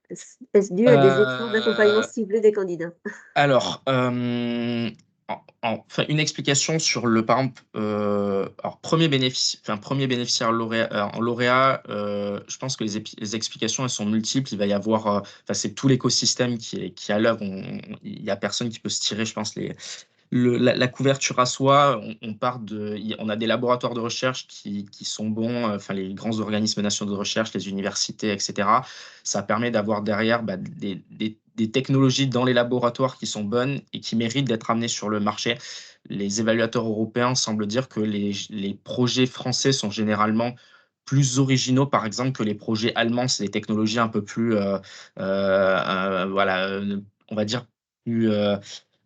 Est-ce dû à des efforts d'accompagnement ciblé des candidats? Alors, une explication sur par exemple, premier bénéficiaire lauréat, je pense que les explications elles sont multiples. Il va y avoir, c'est tout l'écosystème qui est à l'œuvre. Il n'y a personne qui peut se tirer, je pense, la couverture à soi. On a des laboratoires de recherche qui sont bons, les grands organismes nationaux de recherche, les universités, etc. Ça permet d'avoir derrière des technologies dans les laboratoires qui sont bonnes et qui méritent d'être amenées sur le marché. Les évaluateurs européens semblent dire que les projets français sont généralement plus originaux, par exemple, que les projets allemands. C'est des technologies un peu plus, on va dire, plus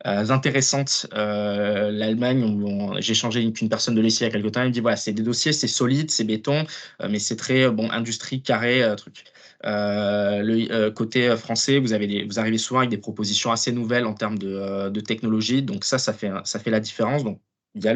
intéressantes. L'Allemagne, j'ai échangé avec une personne de l'ESI il y a quelques temps, elle me dit, voilà, c'est des dossiers, c'est solide, c'est béton, mais c'est très, industrie, carré, truc. Côté français, vous arrivez souvent avec des propositions assez nouvelles en termes de technologie. Donc ça fait la différence. Donc il y a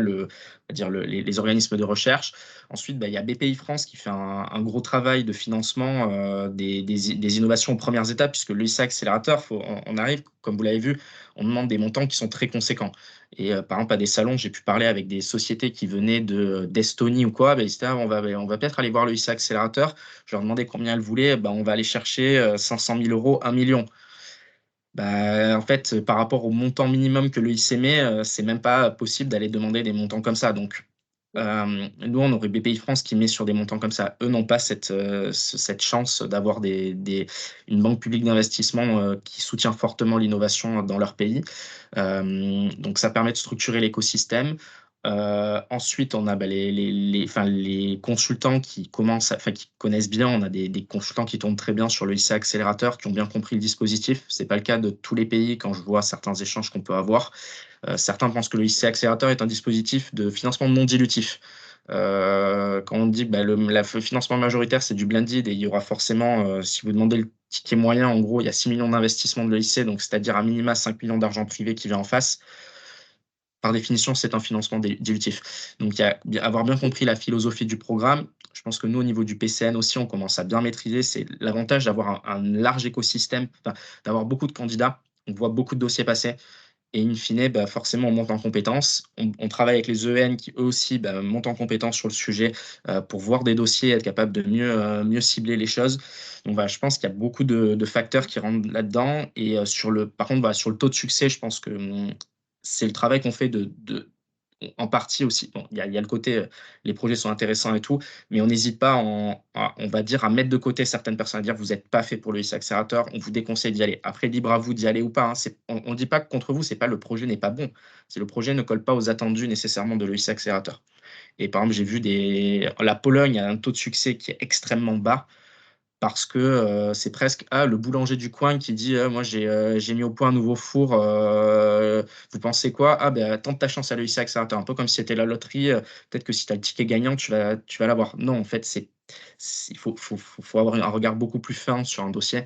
les organismes de recherche. Ensuite, il y a BPI France qui fait un gros travail de financement des innovations aux premières étapes, puisque l'EIC Accélérateur, on arrive, comme vous l'avez vu, on demande des montants qui sont très conséquents. Et par exemple, à des salons, j'ai pu parler avec des sociétés qui venaient d'Estonie ou quoi. Ils disaient, on va peut-être aller voir le l'EIC Accélérateur. Je leur demandais combien elles voulaient. On va aller chercher 500 000 €, 1 million. En fait, par rapport au montant minimum que l'EIC met, c'est même pas possible d'aller demander des montants comme ça. Donc, nous, on aurait BPI France qui met sur des montants comme ça. Eux n'ont pas cette chance d'avoir une banque publique d'investissement qui soutient fortement l'innovation dans leur pays. Donc, ça permet de structurer l'écosystème. Ensuite, on a les consultants qui connaissent bien. On a des consultants qui tournent très bien sur le lycée accélérateur, qui ont bien compris le dispositif. C'est pas le cas de tous les pays quand je vois certains échanges qu'on peut avoir. Certains pensent que le lycée accélérateur est un dispositif de financement non dilutif. Quand on dit le financement majoritaire, c'est du blended et il y aura forcément, si vous demandez le ticket moyen, en gros, il y a 6 millions d'investissements de l'EIC, donc c'est-à-dire à minima 5 millions d'argent privé qui vient en face. Par définition, c'est un financement dilutif. Donc, avoir bien compris la philosophie du programme. Je pense que nous, au niveau du PCN aussi, on commence à bien maîtriser. C'est l'avantage d'avoir un large écosystème, d'avoir beaucoup de candidats. On voit beaucoup de dossiers passer. Et in fine, forcément, on monte en compétences. On travaille avec les EN qui, eux aussi, montent en compétences sur le sujet pour voir des dossiers, être capable de mieux cibler les choses. Donc, je pense qu'il y a beaucoup de facteurs qui rentrent là-dedans. Et par contre, sur le taux de succès, je pense que c'est le travail qu'on fait en partie aussi. Bon, il y a le côté, les projets sont intéressants et tout, mais on n'hésite pas, on va dire, à mettre de côté certaines personnes, à dire vous n'êtes pas fait pour le lycée accélérateur, on vous déconseille d'y aller. Après, libre à vous d'y aller ou pas. On ne dit pas que contre vous, c'est pas le projet n'est pas bon. C'est le projet ne colle pas aux attendus nécessairement de l'EIC accélérateur. Et par exemple, j'ai vu la Pologne a un taux de succès qui est extrêmement bas parce que c'est presque le boulanger du coin qui dit moi j'ai mis au point un nouveau four, vous pensez quoi? Tente ta chance à l'EIC accélérateur, un peu comme si c'était la loterie, peut-être que si tu as le ticket gagnant, tu vas l'avoir. Non, en fait, il faut avoir un regard beaucoup plus fin sur un dossier.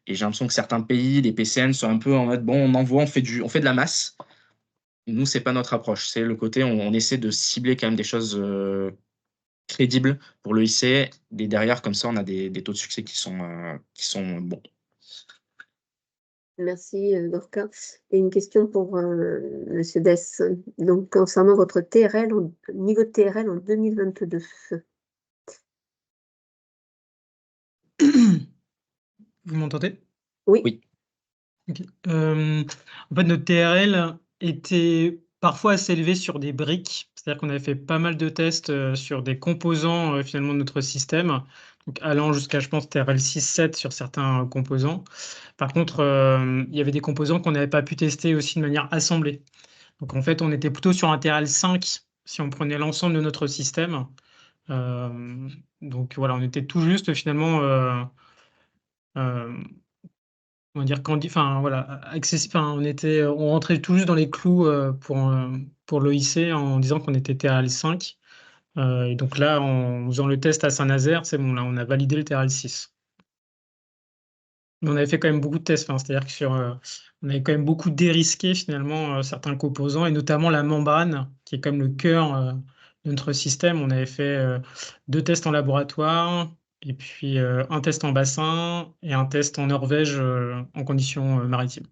Et j'ai l'impression que certains pays, les PCN, sont un peu en mode bon, on envoie, on fait de la masse. Nous, c'est pas notre approche. C'est le côté, on essaie de cibler quand même des choses crédible pour le IC. Et derrière, comme ça, on a des taux de succès qui sont bons. Merci, Gorka. Et une question pour Monsieur Dess. Donc, concernant votre niveau de TRL en 2022. Vous m'entendez? Oui. Oui. Ok. En fait, notre TRL était parfois assez élevé sur des briques. C'est-à-dire qu'on avait fait pas mal de tests sur des composants finalement de notre système, donc allant jusqu'à, je pense, TRL 6-7 sur certains composants. Par contre, il y avait des composants qu'on n'avait pas pu tester aussi de manière assemblée. Donc en fait, on était plutôt sur un TRL 5 si on prenait l'ensemble de notre système. Donc voilà, on était tout juste finalement on va dire on rentrait tout juste dans les clous pour l'OIC en disant qu'on était TRL 5. Et donc là, en faisant le test à Saint-Nazaire, c'est bon, là, on a validé le TRL 6. Mais on avait fait quand même beaucoup de tests, c'est-à-dire que on avait quand même beaucoup dérisqué finalement certains composants, et notamment la membrane, qui est comme le cœur de notre système. On avait fait 2 tests en laboratoire, et puis un test en bassin et un test en Norvège en conditions maritimes.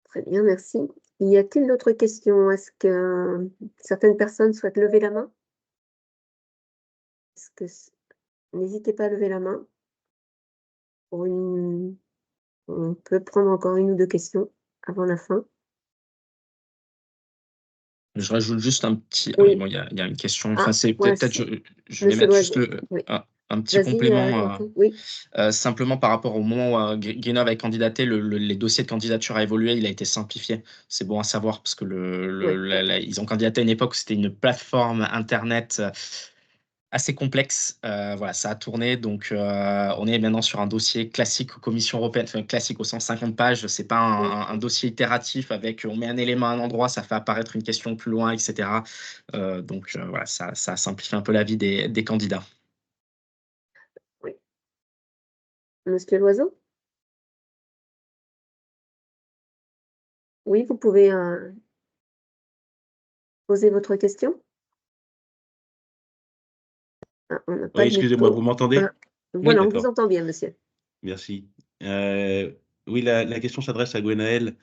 Très bien, merci. Y a-t-il d'autres questions? Est-ce que certaines personnes souhaitent lever la main? N'hésitez pas à lever la main. On peut prendre encore 1 ou 2 questions avant la fin. Je rajoute juste un petit. Oui. Bon, il y a une question. Ah, C'est ouais, peut-être, je vais Monsieur mettre juste Loiseau, oui. un petit Vas-y, complément. Gorka. Oui. Simplement par rapport au moment où Greenov a candidaté, les dossiers de candidature a évolué, il a été simplifié. C'est bon à savoir parce que ils ont candidaté à une époque où c'était une plateforme internet assez complexe. Voilà, ça a tourné. Donc, on est maintenant sur un dossier classique aux Commission européenne, enfin classique au sens 50 pages. C'est pas un dossier itératif avec on met un élément à un endroit, ça fait apparaître une question plus loin, etc. Donc, voilà, ça simplifie un peu la vie des candidats. Oui. Monsieur Loiseau? Oui, vous pouvez poser votre question. On n'a pas Oui, de excusez-moi, micro. vous m'entendez? Voilà, on D'accord. vous entend bien, monsieur. Merci. Oui, la question s'adresse à Gwenaëlle.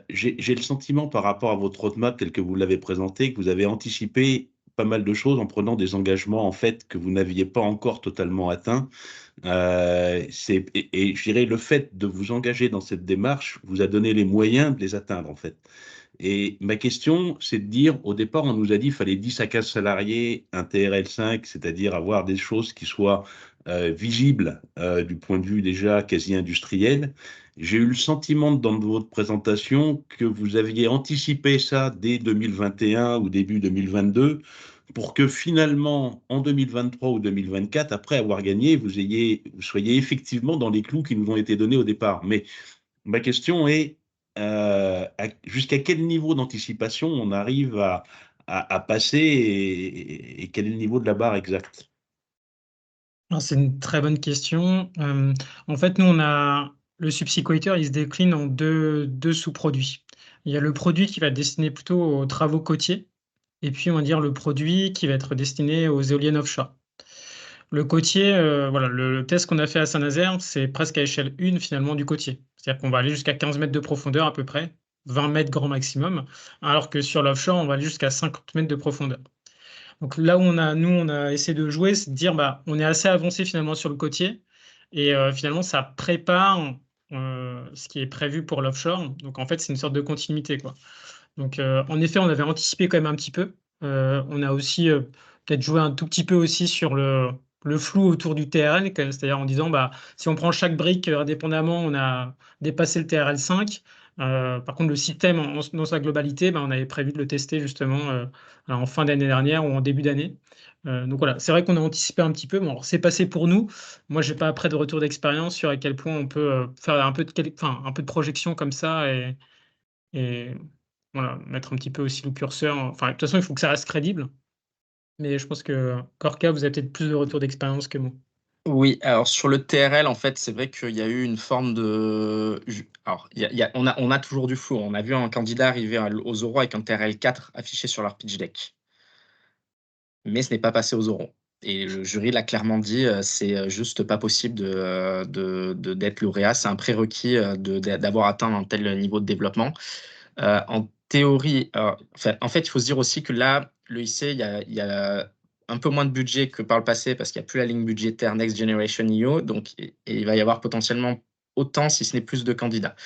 J'ai le sentiment par rapport à votre roadmap tel que vous l'avez présenté, que vous avez anticipé pas mal de choses en prenant des engagements en fait que vous n'aviez pas encore totalement atteints. Et je dirais le fait de vous engager dans cette démarche vous a donné les moyens de les atteindre en fait. Et ma question, c'est de dire, au départ, on nous a dit qu'il fallait 10 à 15 salariés, un TRL5, c'est-à-dire avoir des choses qui soient visibles du point de vue déjà quasi industriel. J'ai eu le sentiment dans votre présentation que vous aviez anticipé ça dès 2021 ou début 2022 pour que finalement, en 2023 ou 2024, après avoir gagné, vous soyez effectivement dans les clous qui nous ont été donnés au départ. Mais ma question est, jusqu'à quel niveau d'anticipation on arrive à passer et quel est le niveau de la barre exact? Alors, c'est une très bonne question. En fait, nous, on a le subsequator, il se décline en deux sous-produits. Il y a le produit qui va être destiné plutôt aux travaux côtiers, et puis on va dire le produit qui va être destiné aux éoliennes offshore. Le côtier, voilà, le test qu'on a fait à Saint-Nazaire, c'est presque à échelle 1 finalement du côtier. C'est-à-dire qu'on va aller jusqu'à 15 mètres de profondeur à peu près, 20 mètres grand maximum, alors que sur l'offshore, on va aller jusqu'à 50 mètres de profondeur. Donc là où on a essayé de jouer, c'est de dire, bah, on est assez avancé finalement sur le côtier, et finalement, ça prépare ce qui est prévu pour l'offshore. Donc en fait, c'est une sorte de continuité, quoi. Donc en effet, on avait anticipé quand même un petit peu. On a aussi peut-être joué un tout petit peu aussi sur le flou autour du TRL, quand même, c'est-à-dire en disant, bah, si on prend chaque brique indépendamment, on a dépassé le TRL5. Par contre, le système dans sa globalité, bah, on avait prévu de le tester justement en fin d'année dernière ou en début d'année. Donc voilà, c'est vrai qu'on a anticipé un petit peu. Bon, alors, c'est passé pour nous. Moi, j'ai pas après de retour d'expérience sur à quel point on peut faire un peu de projection comme ça et voilà, mettre un petit peu aussi le curseur. Enfin, de toute façon, il faut que ça reste crédible. Mais je pense que Korka, vous avez peut-être plus de retour d'expérience que moi. Oui, alors sur le TRL, en fait, c'est vrai qu'il y a eu une forme de. Alors, on a toujours du flou. On a vu un candidat arriver aux oraux avec un TRL 4 affiché sur leur pitch deck. Mais ce n'est pas passé aux oraux. Et le jury l'a clairement dit, c'est juste pas possible d'être lauréat. C'est un prérequis d'avoir atteint un tel niveau de développement. En théorie, en fait, il faut se dire aussi que là, le IC, il y a un peu moins de budget que par le passé parce qu'il n'y a plus la ligne budgétaire Next Generation EU. Donc, et il va y avoir potentiellement autant, si ce n'est plus, de candidats.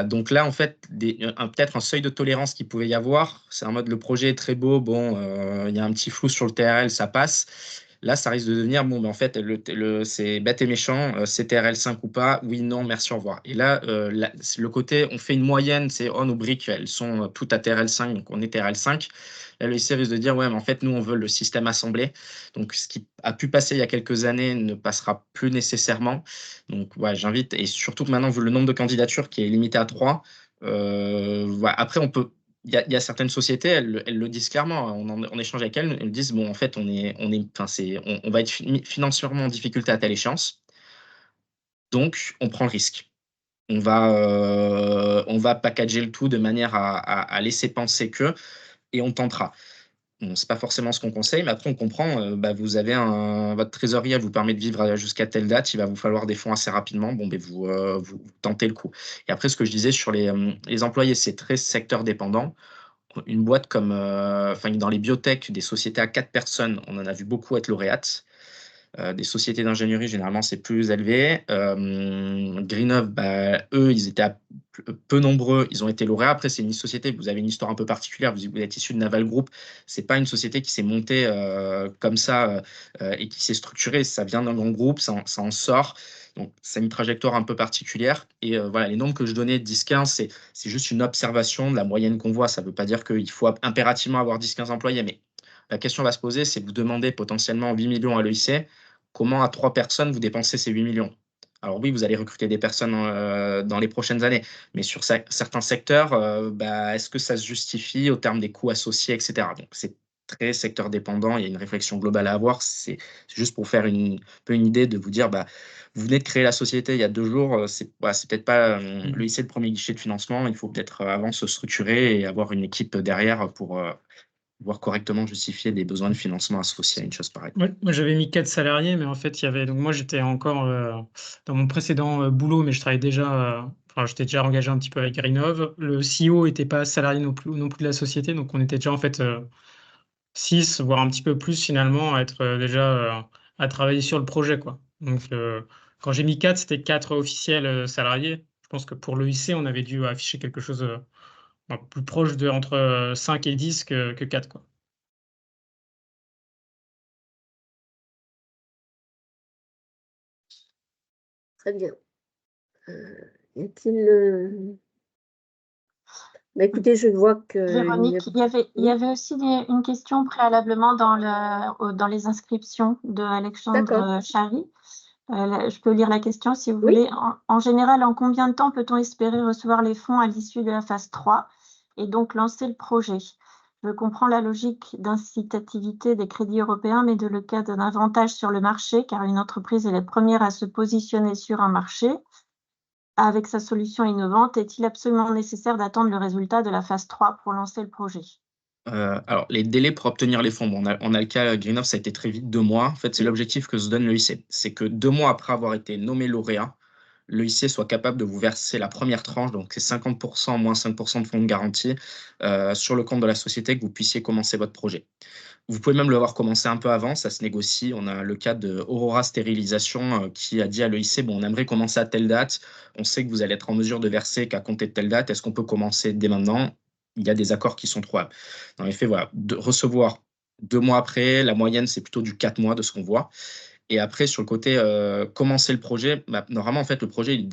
Donc là, en fait, peut-être un seuil de tolérance qu'il pouvait y avoir, c'est en mode le projet est très beau, bon, il y a un petit flou sur le TRL, ça passe. Là, ça risque de devenir, bon, ben, en fait, c'est bête et méchant, c'est TRL 5 ou pas, oui, non, merci, au revoir. Et là, le côté, on fait une moyenne, c'est, oh, nos briques, elles sont toutes à TRL 5, donc on est TRL 5. Là, le IC risque de dire, ouais, mais en fait, nous, on veut le système assemblé. Donc, ce qui a pu passer il y a quelques années ne passera plus nécessairement. Donc, ouais, j'invite, et surtout que maintenant, vu le nombre de candidatures qui est limité à 3, voilà. Après, il y a certaines sociétés, elles le disent clairement. On échange avec elles, elles disent, bon, en fait, on va être financièrement en difficulté à telle échéance, donc on prend le risque. On va packager le tout de manière à laisser penser que, et on tentera. Bon, c'est pas forcément ce qu'on conseille, mais après, on comprend, bah, vous avez votre trésorerie, elle vous permet de vivre jusqu'à telle date, il va vous falloir des fonds assez rapidement, bon, ben, vous tentez le coup. Et après, ce que je disais sur les employés, c'est très secteur dépendant. Une boîte comme, dans les biotech, des sociétés à 4 personnes, on en a vu beaucoup être lauréates. Des sociétés d'ingénierie, généralement, c'est plus élevé. Greenov, bah, eux, ils étaient peu nombreux, ils ont été lauréats. Après, c'est une société, vous avez une histoire un peu particulière, vous êtes issu de Naval Group, c'est pas une société qui s'est montée comme ça et qui s'est structurée, ça vient d'un grand groupe, ça en sort. Donc, c'est une trajectoire un peu particulière. Et voilà, les nombres que je donnais, 10-15, c'est juste une observation de la moyenne qu'on voit. Ça ne veut pas dire qu'il faut impérativement avoir 10-15 employés, mais la question va se poser, c'est vous demandez potentiellement 8 millions à l'EIC, comment à 3 personnes vous dépensez ces 8 millions? Alors oui, vous allez recruter des personnes dans les prochaines années, mais sur certains secteurs, bah, est-ce que ça se justifie au terme des coûts associés, etc. Donc c'est très secteur dépendant, il y a une réflexion globale à avoir. C'est juste pour faire un peu une idée de vous dire, bah, vous venez de créer la société il y a 2 jours, c'est peut-être pas l'EIC le premier guichet de financement, il faut peut-être avant se structurer et avoir une équipe derrière pour pouvoir correctement justifier des besoins de financement associés à une chose pareille. Ouais, moi, j'avais mis 4 salariés, mais en fait, il y avait. Donc, moi, j'étais encore dans mon précédent boulot, mais je travaillais déjà. Enfin, j'étais déjà engagé un petit peu avec Greenov. Le CEO n'était pas salarié non plus de la société, donc on était déjà en fait 6, voire un petit peu plus finalement, à être déjà à travailler sur le projet, quoi. Donc, quand j'ai mis 4, c'était 4 officiels salariés. Je pense que pour l'EIC, on avait dû afficher quelque chose plus proche de entre 5 et 10 que 4, quoi. Très bien. Y a-t-il... Bah, écoutez, je vois que... Véronique, il y avait aussi une question préalablement dans les inscriptions de Alexandre Chary. Je peux lire la question si vous voulez. En général, en combien de temps peut-on espérer recevoir les fonds à l'issue de la phase 3 et donc lancer le projet? Je comprends la logique d'incitativité des crédits européens, mais dans le cas d'un avantage sur le marché, car une entreprise est la première à se positionner sur un marché avec sa solution innovante, est-il absolument nécessaire d'attendre le résultat de la phase 3 pour lancer le projet? Alors, les délais pour obtenir les fonds, bon, on a le cas Greenhoff, ça a été très vite, 2 mois. En fait, c'est l'objectif que se donne l'EIC. C'est que 2 mois après avoir été nommé lauréat, l'EIC soit capable de vous verser la première tranche, donc c'est 50% moins 5% de fonds de garantie, sur le compte de la société, que vous puissiez commencer votre projet. Vous pouvez même le voir commencer un peu avant, ça se négocie. On a le cas de Aurora Stérilisation qui a dit à l'EIC, bon, on aimerait commencer à telle date, on sait que vous allez être en mesure de verser qu'à compter de telle date, est-ce qu'on peut commencer dès maintenant? Il y a des accords qui sont trouvables. Dans les faits, voilà, de recevoir 2 mois après, la moyenne, c'est plutôt du 4 mois de ce qu'on voit. Et après, sur le côté commencer le projet, bah, normalement, en fait, le projet,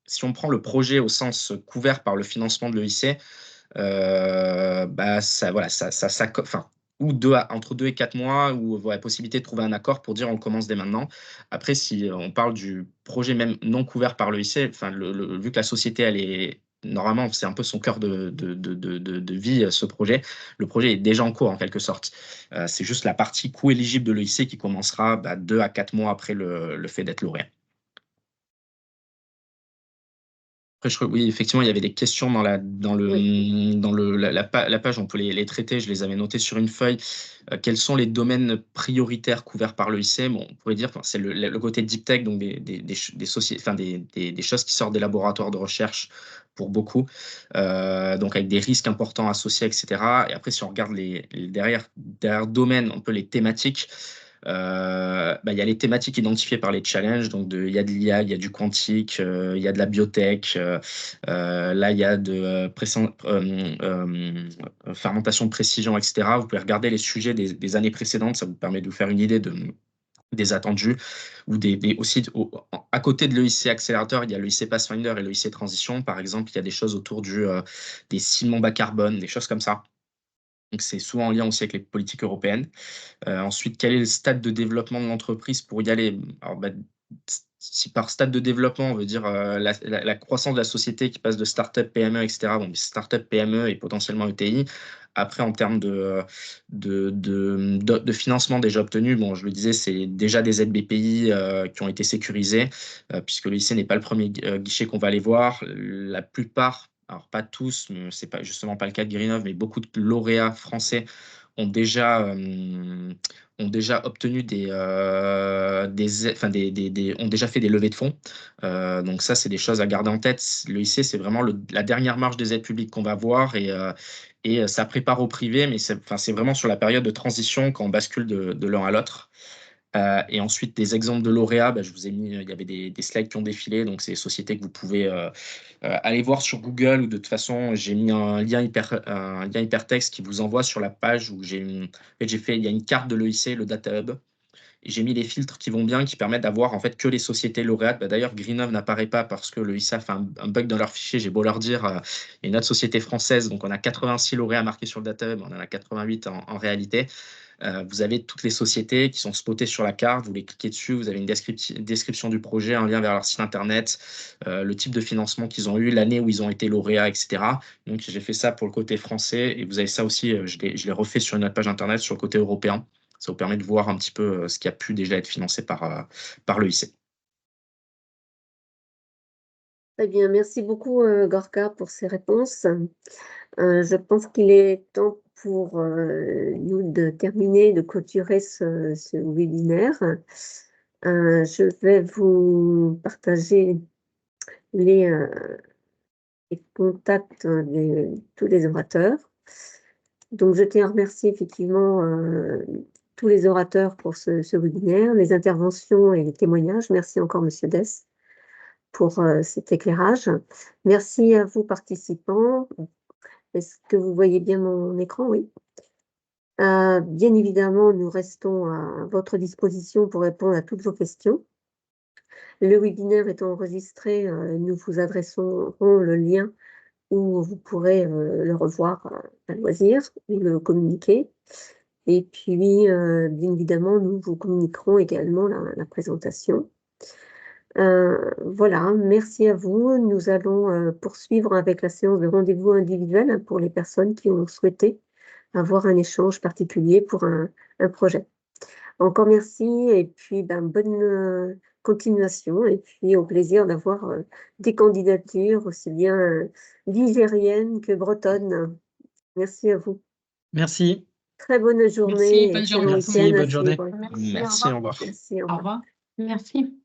si on prend le projet au sens couvert par le financement de l'EIC, bah, ça, voilà, ou entre 2 et 4 mois, ou voilà, possibilité de trouver un accord pour dire on commence dès maintenant. Après, si on parle du projet même non couvert par l'EIC, vu que la société, elle est normalement, c'est un peu son cœur de vie, ce projet. Le projet est déjà en cours en quelque sorte. C'est juste la partie coût éligible de l'EIC qui commencera 2 à 4 mois après le fait d'être lauréat. Après, oui, effectivement, il y avait des questions dans la page, on peut les traiter, je les avais notées sur une feuille. Quels sont les domaines prioritaires couverts par l'EIC? Bon, on pourrait dire, c'est le côté deep tech, donc des choses qui sortent des laboratoires de recherche pour beaucoup, donc avec des risques importants associés, etc. Et après, si on regarde derrière domaines, un peu les thématiques, il y a les thématiques identifiées par les challenges, donc il y a de l'IA, il y a du quantique, il y a de la biotech, là il y a de fermentation de précision, etc. Vous pouvez regarder les sujets des années précédentes, ça vous permet de vous faire une idée des attendus, ou aussi à côté de l'EIC Accélérateur, il y a l'EIC Pathfinder et l'EIC Transition, par exemple, il y a des choses autour des ciments bas carbone, des choses comme ça. Donc c'est souvent en lien aussi avec les politiques européennes. Ensuite, quel est le stade de développement de l'entreprise pour y aller? Alors, si par stade de développement, on veut dire la croissance de la société qui passe de start-up, PME, etc. Bon, start-up, PME et potentiellement ETI. Après, en termes de financement déjà obtenu, bon, je le disais, c'est déjà des aides BPI qui ont été sécurisées, puisque le lycée n'est pas le premier guichet qu'on va aller voir. La plupart, alors pas tous, c'est pas justement pas le cas de Greenhoff, mais beaucoup de lauréats français ont déjà obtenu ont déjà fait des levées de fonds. Donc ça, c'est des choses à garder en tête. Le lycée, c'est vraiment la dernière marche des aides publiques qu'on va voir et ça prépare au privé, mais c'est vraiment sur la période de transition quand on bascule de l'un à l'autre. Et ensuite, des exemples de lauréats, je vous ai mis, il y avait des slides qui ont défilé, donc c'est des sociétés que vous pouvez aller voir sur Google, ou de toute façon, j'ai mis un lien hypertexte qui vous envoie sur la page où il y a une carte de l'EIC, le Data Hub, et j'ai mis les filtres qui vont bien, qui permettent d'avoir en fait que les sociétés lauréates. D'ailleurs, Greenhoff n'apparaît pas parce que l'EIC a fait un bug dans leur fichier, j'ai beau leur dire, il y a une autre société française, donc on a 86 lauréats marqués sur le Data Hub, on en a 88 en réalité. Vous avez toutes les sociétés qui sont spotées sur la carte, vous les cliquez dessus, vous avez une description du projet, un lien vers leur site internet, le type de financement qu'ils ont eu, l'année où ils ont été lauréats, etc. Donc j'ai fait ça pour le côté français, et vous avez ça aussi, je l'ai refait sur une autre page internet sur le côté européen. Ça vous permet de voir un petit peu ce qui a pu déjà être financé par l'EIC. Très bien, merci beaucoup Gorka pour ces réponses. Je pense qu'il est temps pour nous de terminer, de clôturer ce webinaire. Je vais vous partager les contacts de tous les orateurs. Donc, je tiens à remercier effectivement tous les orateurs pour ce webinaire, les interventions et les témoignages. Merci encore, Monsieur Dess, pour cet éclairage. Merci à vous, participants. Est-ce que vous voyez bien mon écran? Oui. Bien évidemment, nous restons à votre disposition pour répondre à toutes vos questions. Le webinaire étant enregistré, nous vous adresserons le lien où vous pourrez le revoir à loisir ou le communiquer. Et puis, bien évidemment, nous vous communiquerons également la présentation. Voilà, merci à vous. Nous allons poursuivre avec la séance de rendez-vous individuel pour les personnes qui ont souhaité avoir un échange particulier pour un projet. Encore merci et puis bonne continuation et puis au plaisir d'avoir des candidatures aussi bien ligériennes que bretonnes. Merci à vous. Merci. Très bonne journée et bonne excellent journée à tout le week-end monde. à Bonne journée. suivre. Merci, Merci, au revoir. Merci, au Au revoir. revoir. Merci.